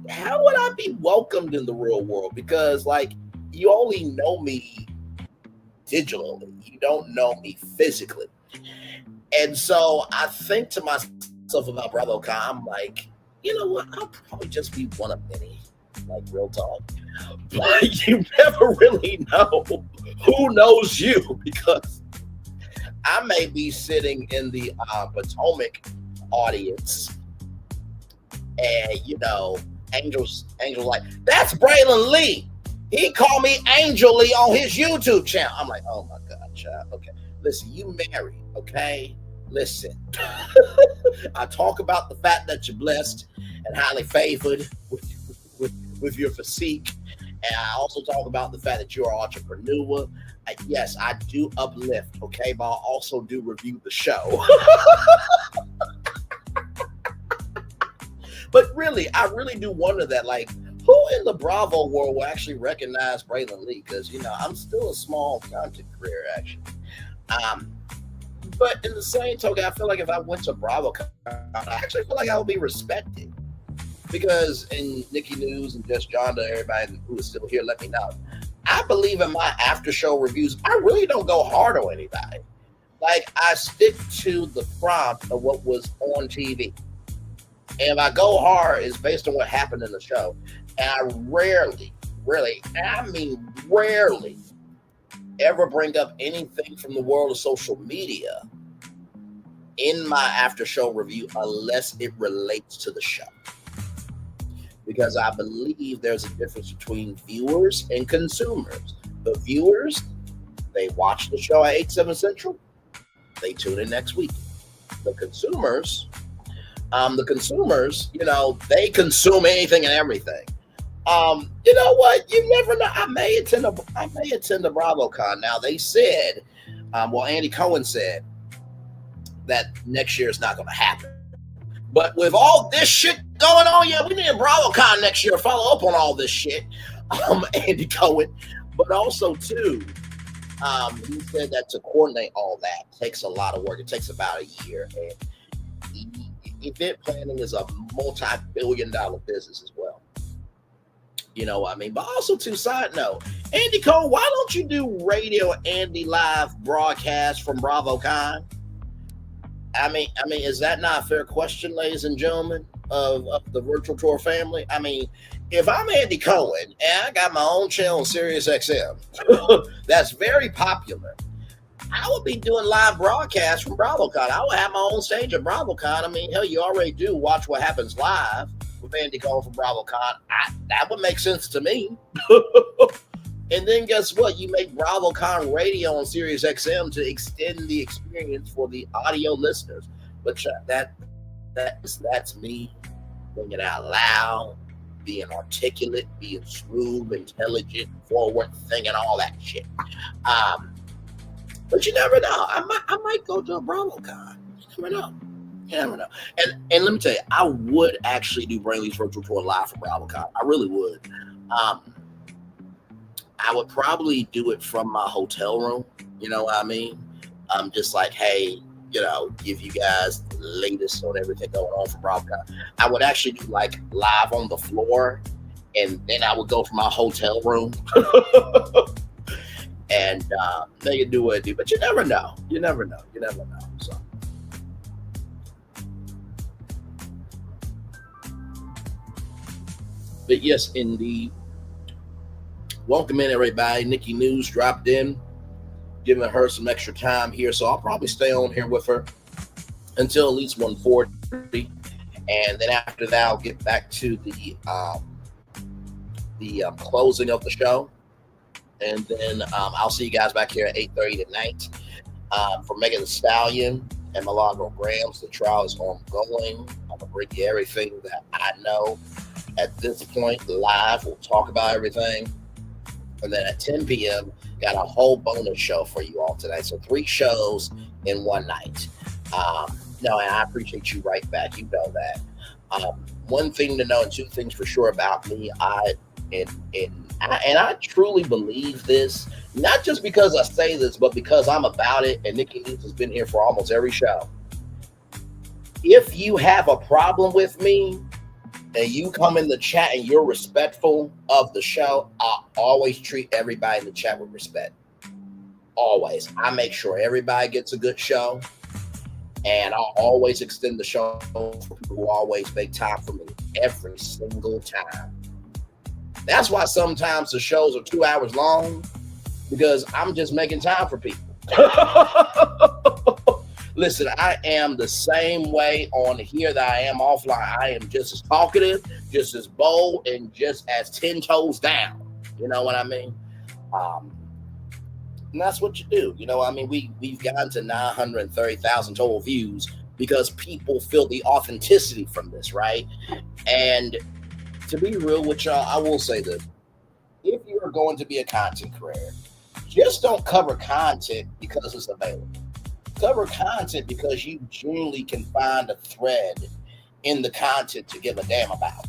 how would I be welcomed in the real world? Because, you only know me digitally. You don't know me physically. And so I think to myself about BravoCon, I'm like, you know what? I'll probably just be one of many, real talk. But you never really know who knows you, because I may be sitting in the Potomac audience, and Angel's like, that's Braylon Lee. He called me Angel Lee on his YouTube channel. I'm like, oh my God, child. Okay, listen, you married, okay? Listen, I talk about the fact that you're blessed and highly favored with your physique. And I also talk about the fact that you're an entrepreneur. Yes, I do uplift, okay? But I also do review the show. But really, I really do wonder that, who in the Bravo world will actually recognize Braylon Lee? Because, I'm still a small content career, actually. But in the same token, I feel like if I went to Bravo, I actually feel like I would be respected. Because in Nikki News and Just John, everybody who is still here, let me know. I believe in my after show reviews, I really don't go hard on anybody. I stick to the prompt of what was on TV. And if I go hard, it's based on what happened in the show. And I rarely ever bring up anything from the world of social media in my after show review unless it relates to the show. Because I believe there's a difference between viewers and consumers. The viewers, they watch the show at 8/7 Central. They tune in next week. The consumers, they consume anything and everything. You know what? You never know. I may attend a BravoCon. Now they said, Andy Cohen said that next year is not going to happen. But with all this shit going on, yeah, we need a BravoCon next year. Follow up on all this shit, Andy Cohen. But also too, he said that to coordinate all that takes a lot of work. It takes about a year, and event planning is a multi-billion-dollar business as well. You know what I mean? But also, too, side note, Andy Cole, why don't you do Radio Andy live broadcast from BravoCon? I mean, is that not a fair question, ladies and gentlemen of the virtual tour family? I mean, if I'm Andy Cohen and I got my own channel on Sirius XM that's very popular, I would be doing live broadcasts from BravoCon. I would have my own stage at BravoCon. I mean, hell, you already do Watch What Happens Live with Andy Cohen from BravoCon. That would make sense to me. And then guess what? You make BravoCon radio on Sirius XM to extend the experience for the audio listeners. But that's me thinking out loud, being articulate, being smooth, intelligent, forward thinking, all that shit. But you never know. I might go to a BravoCon. You never know. And let me tell you, I would actually do Braylon's virtual tour live from BravoCon. I really would. I would probably do it from my hotel room. You know what I mean? Just like, hey, give you guys the latest on everything going on for BravoCon. I would actually do live on the floor, and then I would go from my hotel room. and make it do what it do. But you never know. You never know. You never know. So. But yes, indeed. Welcome in, everybody. Nikki News dropped in, giving her some extra time here. So I'll probably stay on here with her until at least 1:40. And then after that, I'll get back to the closing of the show. And then I'll see you guys back here at 8:30 tonight for Megan Thee Stallion and Milagro Grams. The trial is ongoing. I'm going to bring you everything that I know at this point live. We'll talk about everything. And then at 10 p.m., got a whole bonus show for you all tonight. So 3 shows in one night. No, and I appreciate you right back. You know that. One thing to know and 2 things for sure about me, I truly believe this, not just because I say this, but because I'm about it, and Nikki News has been here for almost every show. If you have a problem with me and you come in the chat and you're respectful of the show, I always treat everybody in the chat with respect. Always. I make sure everybody gets a good show, and I'll always extend the show for people who always make time for me every single time. That's why sometimes the shows are 2 hours long, because I'm just making time for people. Listen, I am the same way on here that I am offline. I am just as talkative, just as bold, and just as 10 toes down. You know what I mean? And that's what you do. You know, I mean, we've gotten to 930,000 total views because people feel the authenticity from this, right? And to be real with y'all, I will say this. If you are going to be a content creator, just don't cover content because it's available. Cover content because you genuinely can find a thread in the content to give a damn about.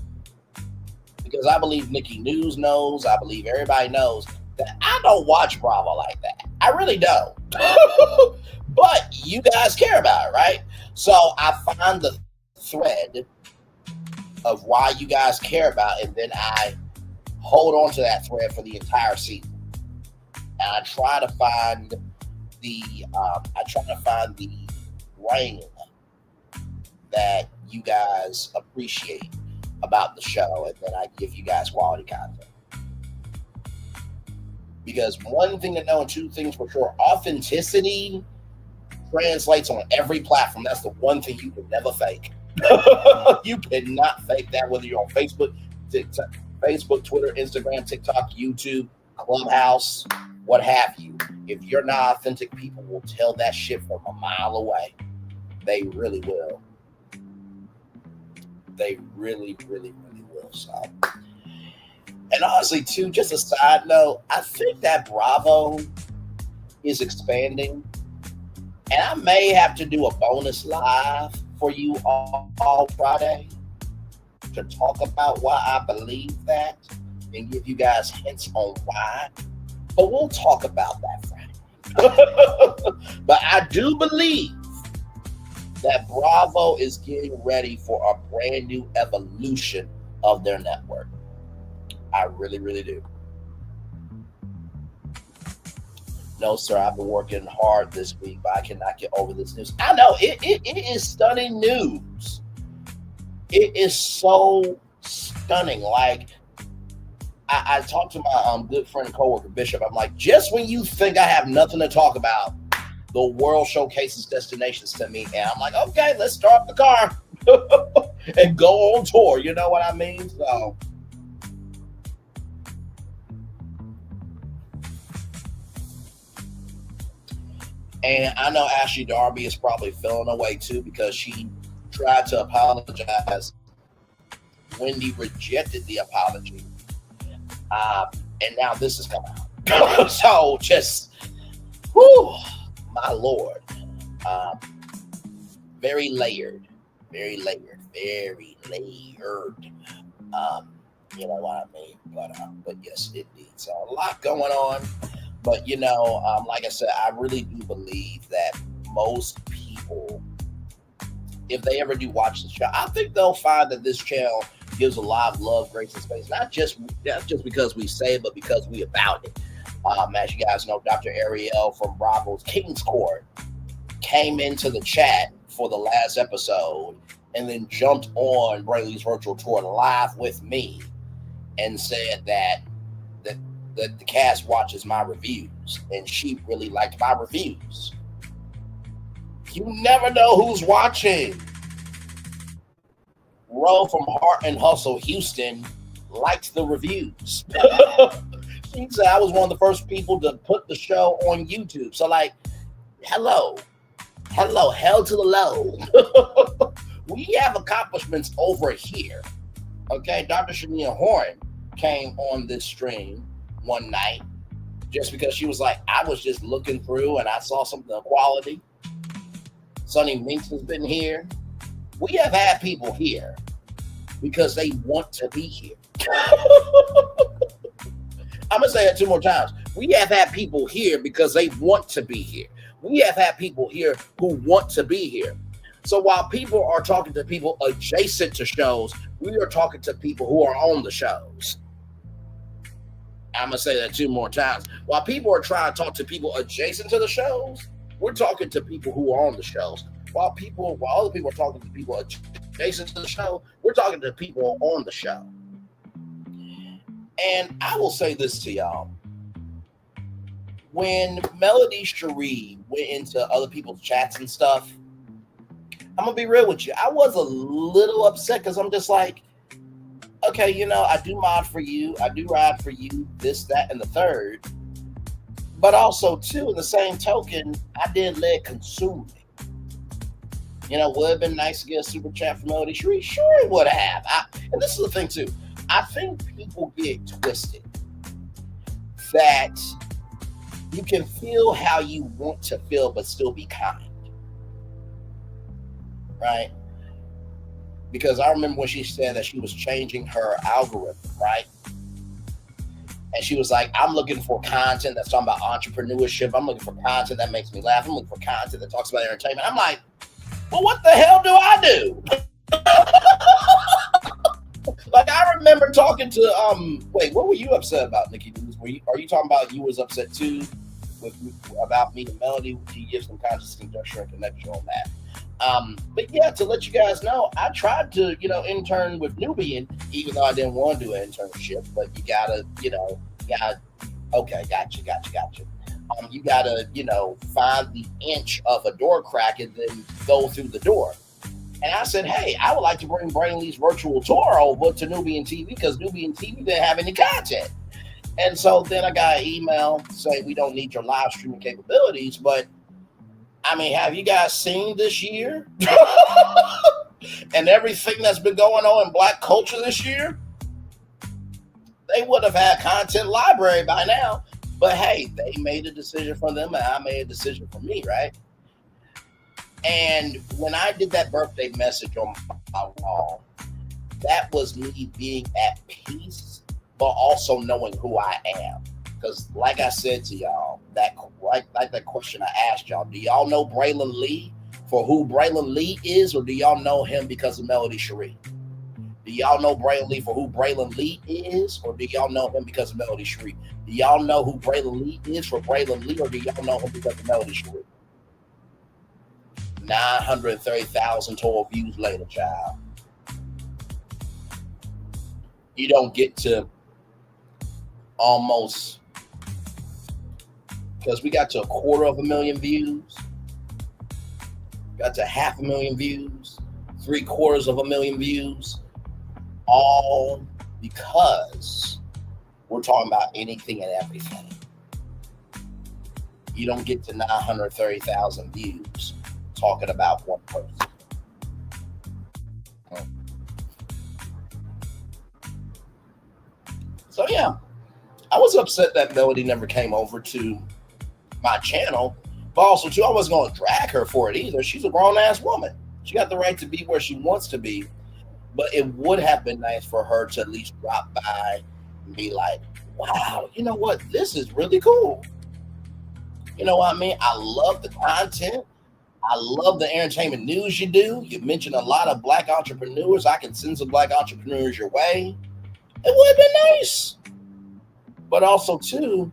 Because I believe Nikki News knows, I believe everybody knows that I don't watch Bravo like that. I really don't. But you guys care about it, right? So I find the thread of why you guys care about it, and then I hold on to that thread for the entire season. And I try to find the rain that you guys appreciate about the show, and then I give you guys quality content. Because one thing to know and 2 things for sure, authenticity translates on every platform. That's the one thing you can never fake. You cannot fake that, whether you're on Facebook, Twitter, Instagram, TikTok, YouTube, Clubhouse, what have you. If you're not authentic, people will tell that shit from a mile away. They really will. They really, really, really will. So, and honestly, too, just a side note, I think that Bravo is expanding, and I may have to do a bonus live for you all Friday to talk about why I believe that and give you guys hints on why. But we'll talk about that Friday. But I do believe that Bravo is getting ready for a brand new evolution of their network. I really, really do. No, sir, I've been working hard this week, but I cannot get over this news. I know, it is stunning news. It is so stunning. Like, I talked to my good friend and coworker, Bishop. I'm like, just when you think I have nothing to talk about, the world showcases destinations to me. And I'm like, okay, let's start the car and go on tour. You know what I mean? So, and I know Ashley Darby is probably feeling away too, because she tried to apologize. Wendy rejected the apology. And now this is coming out. So just, whew, my Lord. Very layered. Very layered. Very layered. You know what I mean? But yes, indeed. So a lot going on. But, you know, like I said, I really do believe that most people, if they ever do watch the show, I think they'll find that this channel gives a lot of love, grace, and space. Not just because we say it, but because we about it. As you guys know, Dr. Ariel from Bravo's King's Court came into the chat for the last episode and then jumped on Braylon's virtual tour live with me and said that the cast watches my reviews and she really liked my reviews. You never know who's watching. Ro from Heart and Hustle Houston liked the reviews. She said I was one of the first people to put the show on YouTube. So like, hello, hell to the low. We have accomplishments over here. Okay, Dr. Shania Horn came on this stream one night just because she was like, I was just looking through and I saw something of quality. Sonny Minks has been here. We have had people here because they want to be here. I'm going to say it 2 more times. We have had people here because they want to be here. We have had people here who want to be here. So while people are talking to people adjacent to shows, we are talking to people who are on the shows. I'm going to say that 2 more times. While people are trying to talk to people adjacent to the shows, we're talking to people who are on the shows. While other people are talking to people adjacent to the show, we're talking to people on the show. And I will say this to y'all. When Melody Cherie went into other people's chats and stuff, I'm going to be real with you. I was a little upset because I'm just like, okay, you know, I do mod for you. I do ride for you, this, that, and the third. But also, too, in the same token, I did let it consume me. You know, would have been nice to get a super chat from Melody Cherie. Sure, it would have. And this is the thing, too. I think people get twisted that you can feel how you want to feel, but still be kind. Right? Because I remember when she said that she was changing her algorithm, right? And she was like, I'm looking for content that's talking about entrepreneurship. I'm looking for content that makes me laugh. I'm looking for content that talks about entertainment. I'm like, well, what the hell do I do? Like, I remember talking to, wait, what were you upset about, Nikki? Are you talking about you was upset too about me and Melody? Can you give some conscious conjecture and connection on that? But yeah, to let you guys know, I tried to, intern with Nubian, even though I didn't want to do an internship, but you gotta, okay, gotcha. You gotta, find the inch of a door crack and then go through the door. And I said, hey, I would like to bring Brainley's virtual tour over to Nubian TV because Nubian TV didn't have any content. And so then I got an email saying we don't need your live streaming capabilities, but I mean, have you guys seen this year? And everything that's been going on in Black culture this year? They would have had content library by now. But hey, they made a decision for them and I made a decision for me, right? And when I did that birthday message on my wall, that was me being at peace, but also knowing who I am. Because like I said to y'all, that question I asked y'all, do y'all know Braylon Lee for who Braylon Lee is, or do y'all know him because of Melody Cherie? Do y'all know Braylon Lee for who Braylon Lee is, or do y'all know him because of Melody Cherie? Do y'all know who Braylon Lee is for Braylon Lee, or do y'all know him because of Melody Cherie? 930,000 total views later, child. You don't get to almost, because we got to 250,000 views, got to 500,000 views, 750,000 views, all because we're talking about anything and everything. You don't get to 930,000 views talking about one person. So yeah, I was upset that Melody never came over to my channel, but also too, I wasn't going to drag her for it either. She's a grown-ass woman. She got the right to be where she wants to be, but it would have been nice for her to at least drop by and be like, wow, you know what? This is really cool. You know what I mean? I love the content. I love the entertainment news you do. You mentioned a lot of Black entrepreneurs. I can send some Black entrepreneurs your way. It would have been nice. But also, too,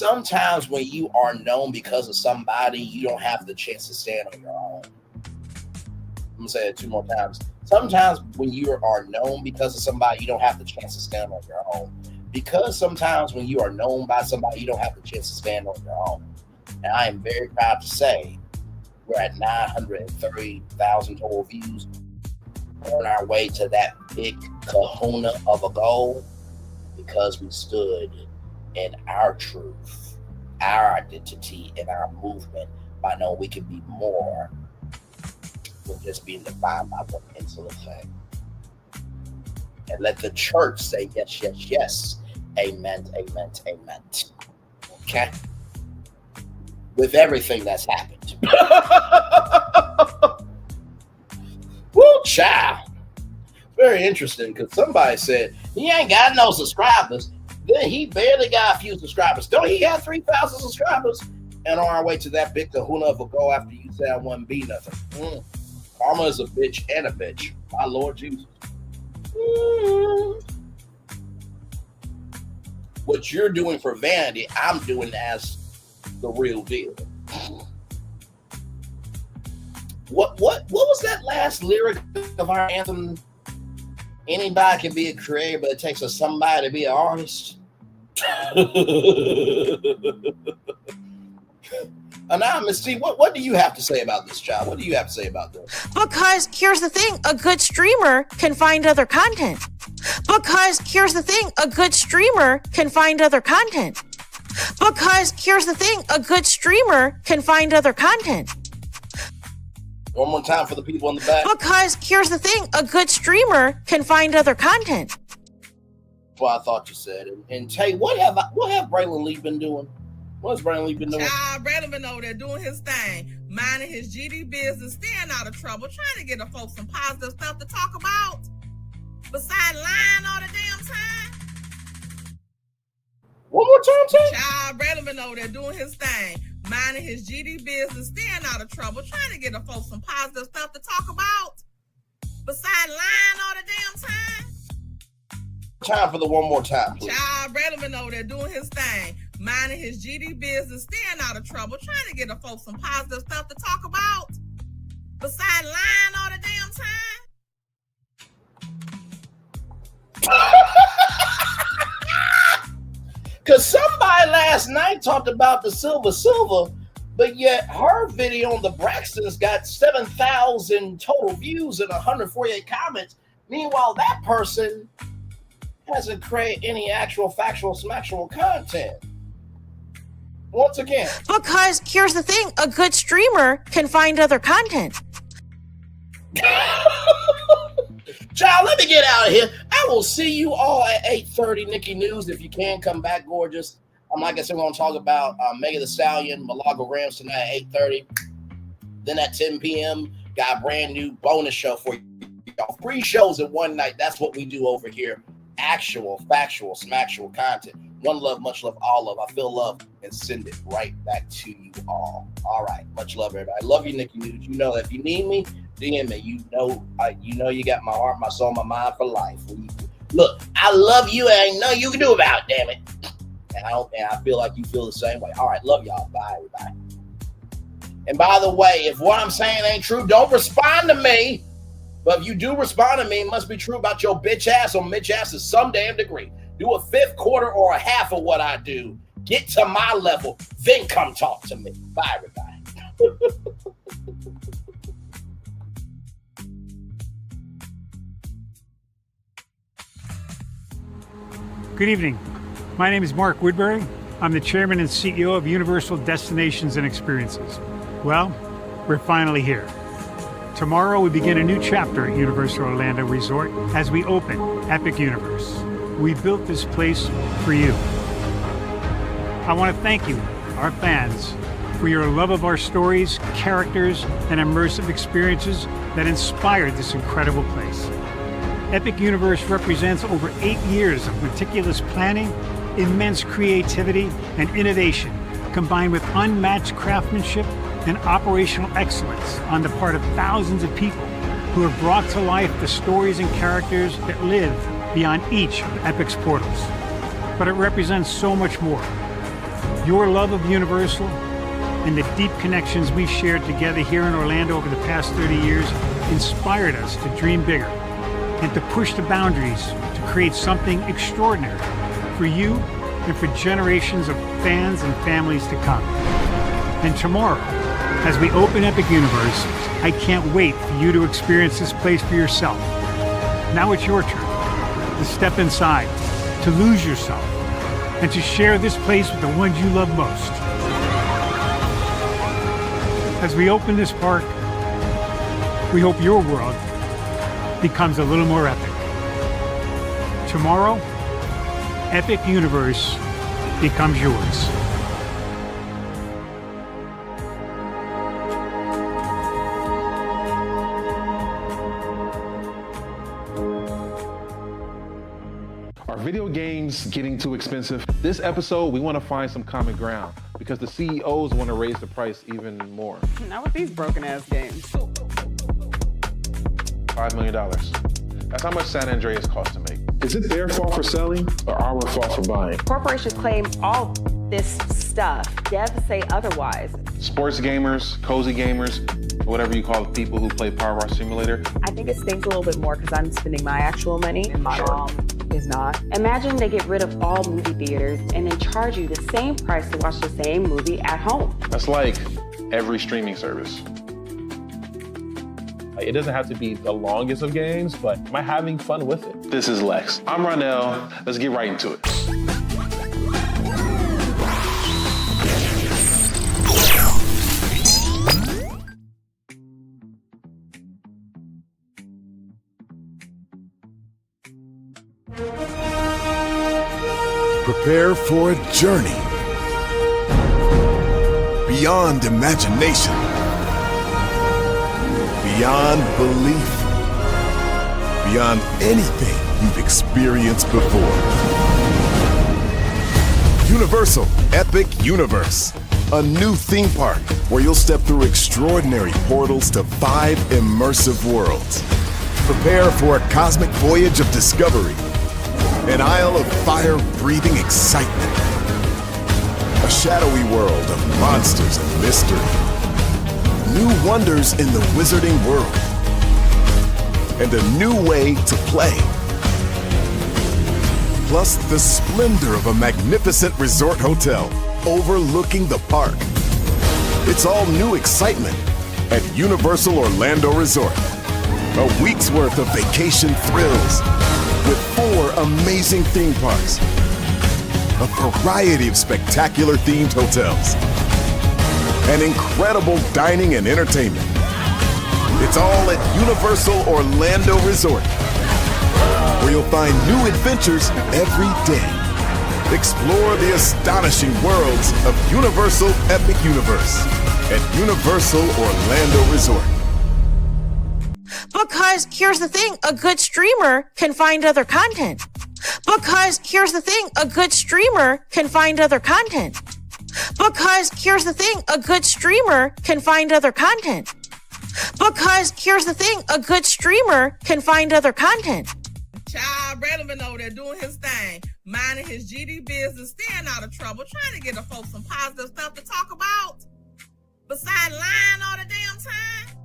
sometimes when you are known because of somebody, you don't have the chance to stand on your own. I'm gonna say it 2 more times. Sometimes when you are known because of somebody, you don't have the chance to stand on your own. Because sometimes when you are known by somebody, you don't have the chance to stand on your own. And I am very proud to say we're at 930,000 total views on our way to that big kahuna of a goal because we stood in our truth, our identity, and our movement by knowing we can be more than just being defined by one insular thing. And let the church say yes, yes, yes. Amen, amen, amen. Okay? With everything that's happened. Woo, child. Very interesting because somebody said he ain't got no subscribers. Then he barely got a few subscribers. Don't he have 3,000 subscribers? And on our way to that big kahuna of a goal after you said I wouldn't be nothing. Karma is a bitch and a bitch. My Lord Jesus. What you're doing for vanity, I'm doing as the real deal. What was that last lyric of our anthem? Anybody can be a creator, but it takes somebody to be an artist. Anonymous, see, what do you have to say about this, child? What do you have to say about this? Because here's the thing, a good streamer can find other content. Because here's the thing, a good streamer can find other content. Because here's the thing, a good streamer can find other content. One more time for the people in the back. Because here's the thing, a good streamer can find other content. That's what I thought you said. And Tay, what have Braylon Lee been doing? What's Braylon Lee been doing? Braylon been over there doing his thing, minding his GD business, staying out of trouble, trying to get the folks some positive stuff to talk about. Besides lying all the damn time. One more time, Tay. Braylon been over there doing his thing, minding his GD business, staying out of trouble, trying to get the folks some positive stuff to talk about. Besides lying all the damn time. Time for the one more time, please. Braylon been over there doing his thing, minding his GD business, staying out of trouble, trying to get the folks some positive stuff to talk about. Besides lying all the damn time. Because somebody last night talked about the silver, but yet her video on the Braxtons got 7,000 total views and 148 comments. Meanwhile, that person hasn't created any actual factual smacktual content. Once again. Because here's the thing, a good streamer can find other content. Child, let me get out of here. I will see you all at 8:30, Nikki News. If you can, come back, gorgeous. Like I said, we're going to talk about Megan Thee Stallion, Malaga Rams tonight at 8:30. Then at 10 p.m., got a brand new bonus show for you. 3 shows in one night. That's what we do over here. Actual, factual, smacktual content. One love, much love, all love. I feel love and send it right back to you all. All right. Much love, everybody. I love you, Nikki News. You know that if you need me, DM me. You know you got my heart, my soul, my mind for life. Look, I love you and ain't nothing you can do about it, damn it. And I feel like you feel the same way. All right. Love y'all. Bye, everybody. And by the way, if what I'm saying ain't true, don't respond to me. But if you do respond to me, it must be true about your bitch ass or Mitch ass to some damn degree. Do a 1/5, quarter, or a half of what I do. Get to my level, then come talk to me. Bye, everybody. Good evening. My name is Mark Woodbury. I'm the chairman and CEO of Universal Destinations and Experiences. Well, we're finally here. Tomorrow we begin a new chapter at Universal Orlando Resort as we open Epic Universe. We built this place for you. I want to thank you, our fans, for your love of our stories, characters, and immersive experiences that inspired this incredible place. Epic Universe represents over 8 years of meticulous planning, immense creativity, and innovation, combined with unmatched craftsmanship and operational excellence on the part of thousands of people who have brought to life the stories and characters that live beyond each of Epic's portals. But it represents so much more. Your love of Universal and the deep connections we've shared together here in Orlando over the past 30 years inspired us to dream bigger and to push the boundaries to create something extraordinary for you and for generations of fans and families to come. And tomorrow, as we open Epic Universe, I can't wait for you to experience this place for yourself. Now it's your turn to step inside, to lose yourself, and to share this place with the ones you love most. As we open this park, we hope your world becomes a little more epic. Tomorrow, Epic Universe becomes yours. Are video games getting too expensive? This episode, we want to find some common ground because the CEOs want to raise the price even more. Not with these broken ass games. $5 million. That's how much San Andreas costs to make. Is it their fault for selling or our fault for buying? Corporations claim all this stuff. Devs say otherwise. Sports gamers, cozy gamers, whatever you call the people who play Power Wash Simulator. I think it stings a little bit more because I'm spending my actual money and my mom is not. Imagine they get rid of all movie theaters and then charge you the same price to watch the same movie at home. That's like every streaming service. It doesn't have to be the longest of games, but am I having fun with it? This is Lex. I'm Ronell. Let's get right into it. Prepare for a journey beyond imagination, beyond belief, beyond anything you've experienced before. Universal Epic Universe, a new theme park where you'll step through extraordinary portals to 5 immersive worlds. Prepare for a cosmic voyage of discovery, an isle of fire-breathing excitement, a shadowy world of monsters and mystery, new wonders in the wizarding world, and a new way to play. Plus the splendor of a magnificent resort hotel overlooking the park. It's all new excitement at Universal Orlando Resort. A week's worth of vacation thrills with 4 amazing theme parks, a variety of spectacular themed hotels, and incredible dining and entertainment. It's all at Universal Orlando Resort, where you'll find new adventures every day. Explore the astonishing worlds of Universal Epic Universe at Universal Orlando Resort. Because here's the thing, a good streamer can find other content. Because here's the thing, a good streamer can find other content. Because here's the thing, a good streamer can find other content. Because here's the thing, a good streamer can find other content. Child Braylon over there doing his thing, minding his GD business, staying out of trouble, trying to get the folks some positive stuff to talk about. Besides lying all the damn time.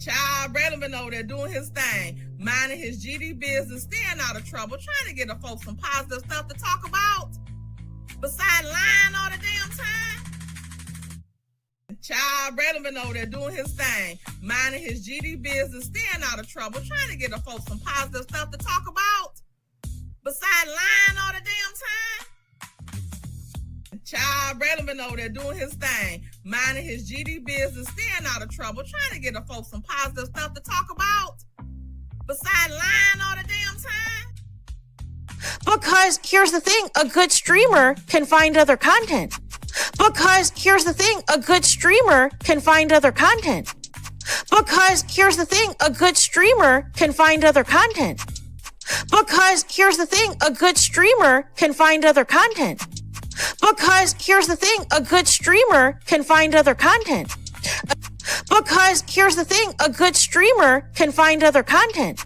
Child Braylon over there doing his thing, minding his GD business, staying out of trouble, trying to get the folks some positive stuff to talk about. Besides lying all the damn time. Child Braylon over there doing his thing, minding his GD business, staying out of trouble, trying to get the folks some positive stuff to talk about. Besides lying all the damn time. Child Braylon over there doing his thing, minding his GD business, staying out of trouble, trying to get the folks some positive stuff to talk about. Besides lying all the damn time. Because here's the thing, a good streamer can find other content. Because here's the thing, a good streamer can find other content. Because here's the thing, a good streamer can find other content. Because here's the thing, a good streamer can find other content. Because here's the thing, a good streamer can find other content. Because here's the thing, a good streamer can find other content.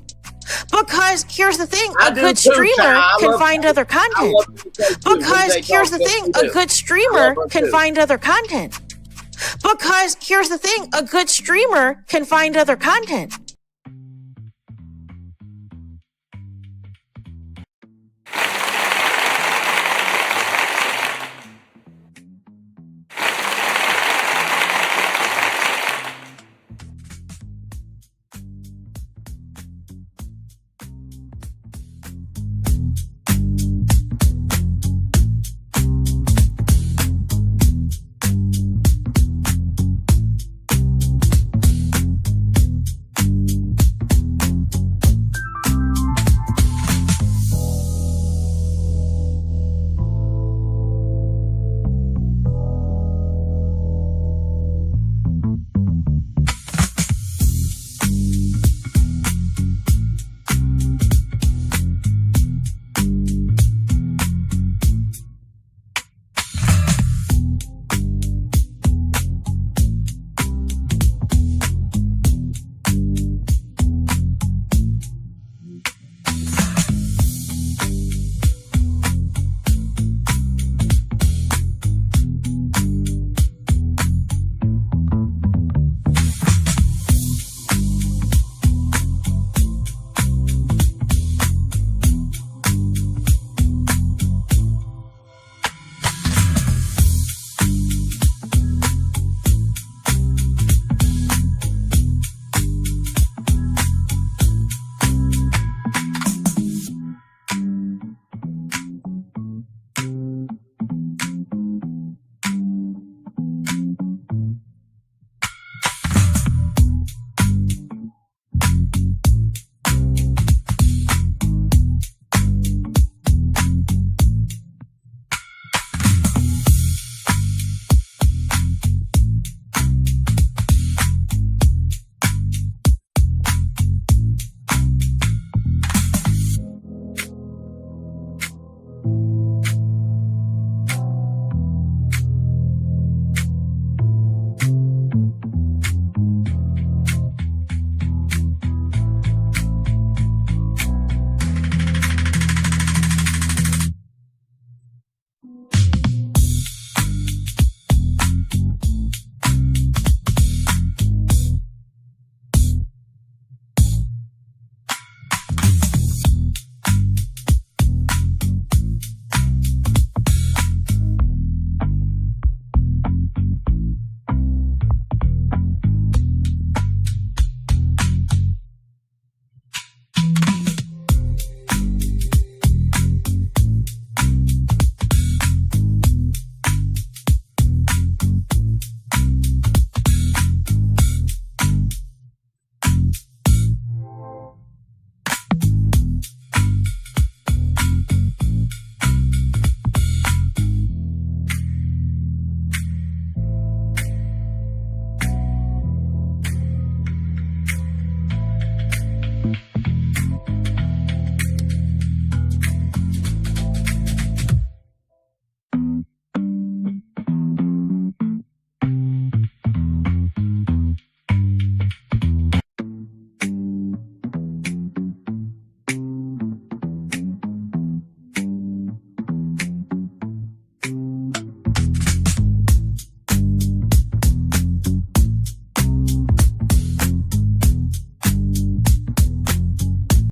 Because here's the thing, I a do good too, streamer child. I can love- find other I content. love you too. Because Wednesday here's the talk, thing, yes, we a do. good I love streamer her can too. find other content. Because here's the thing, a good streamer can find other content.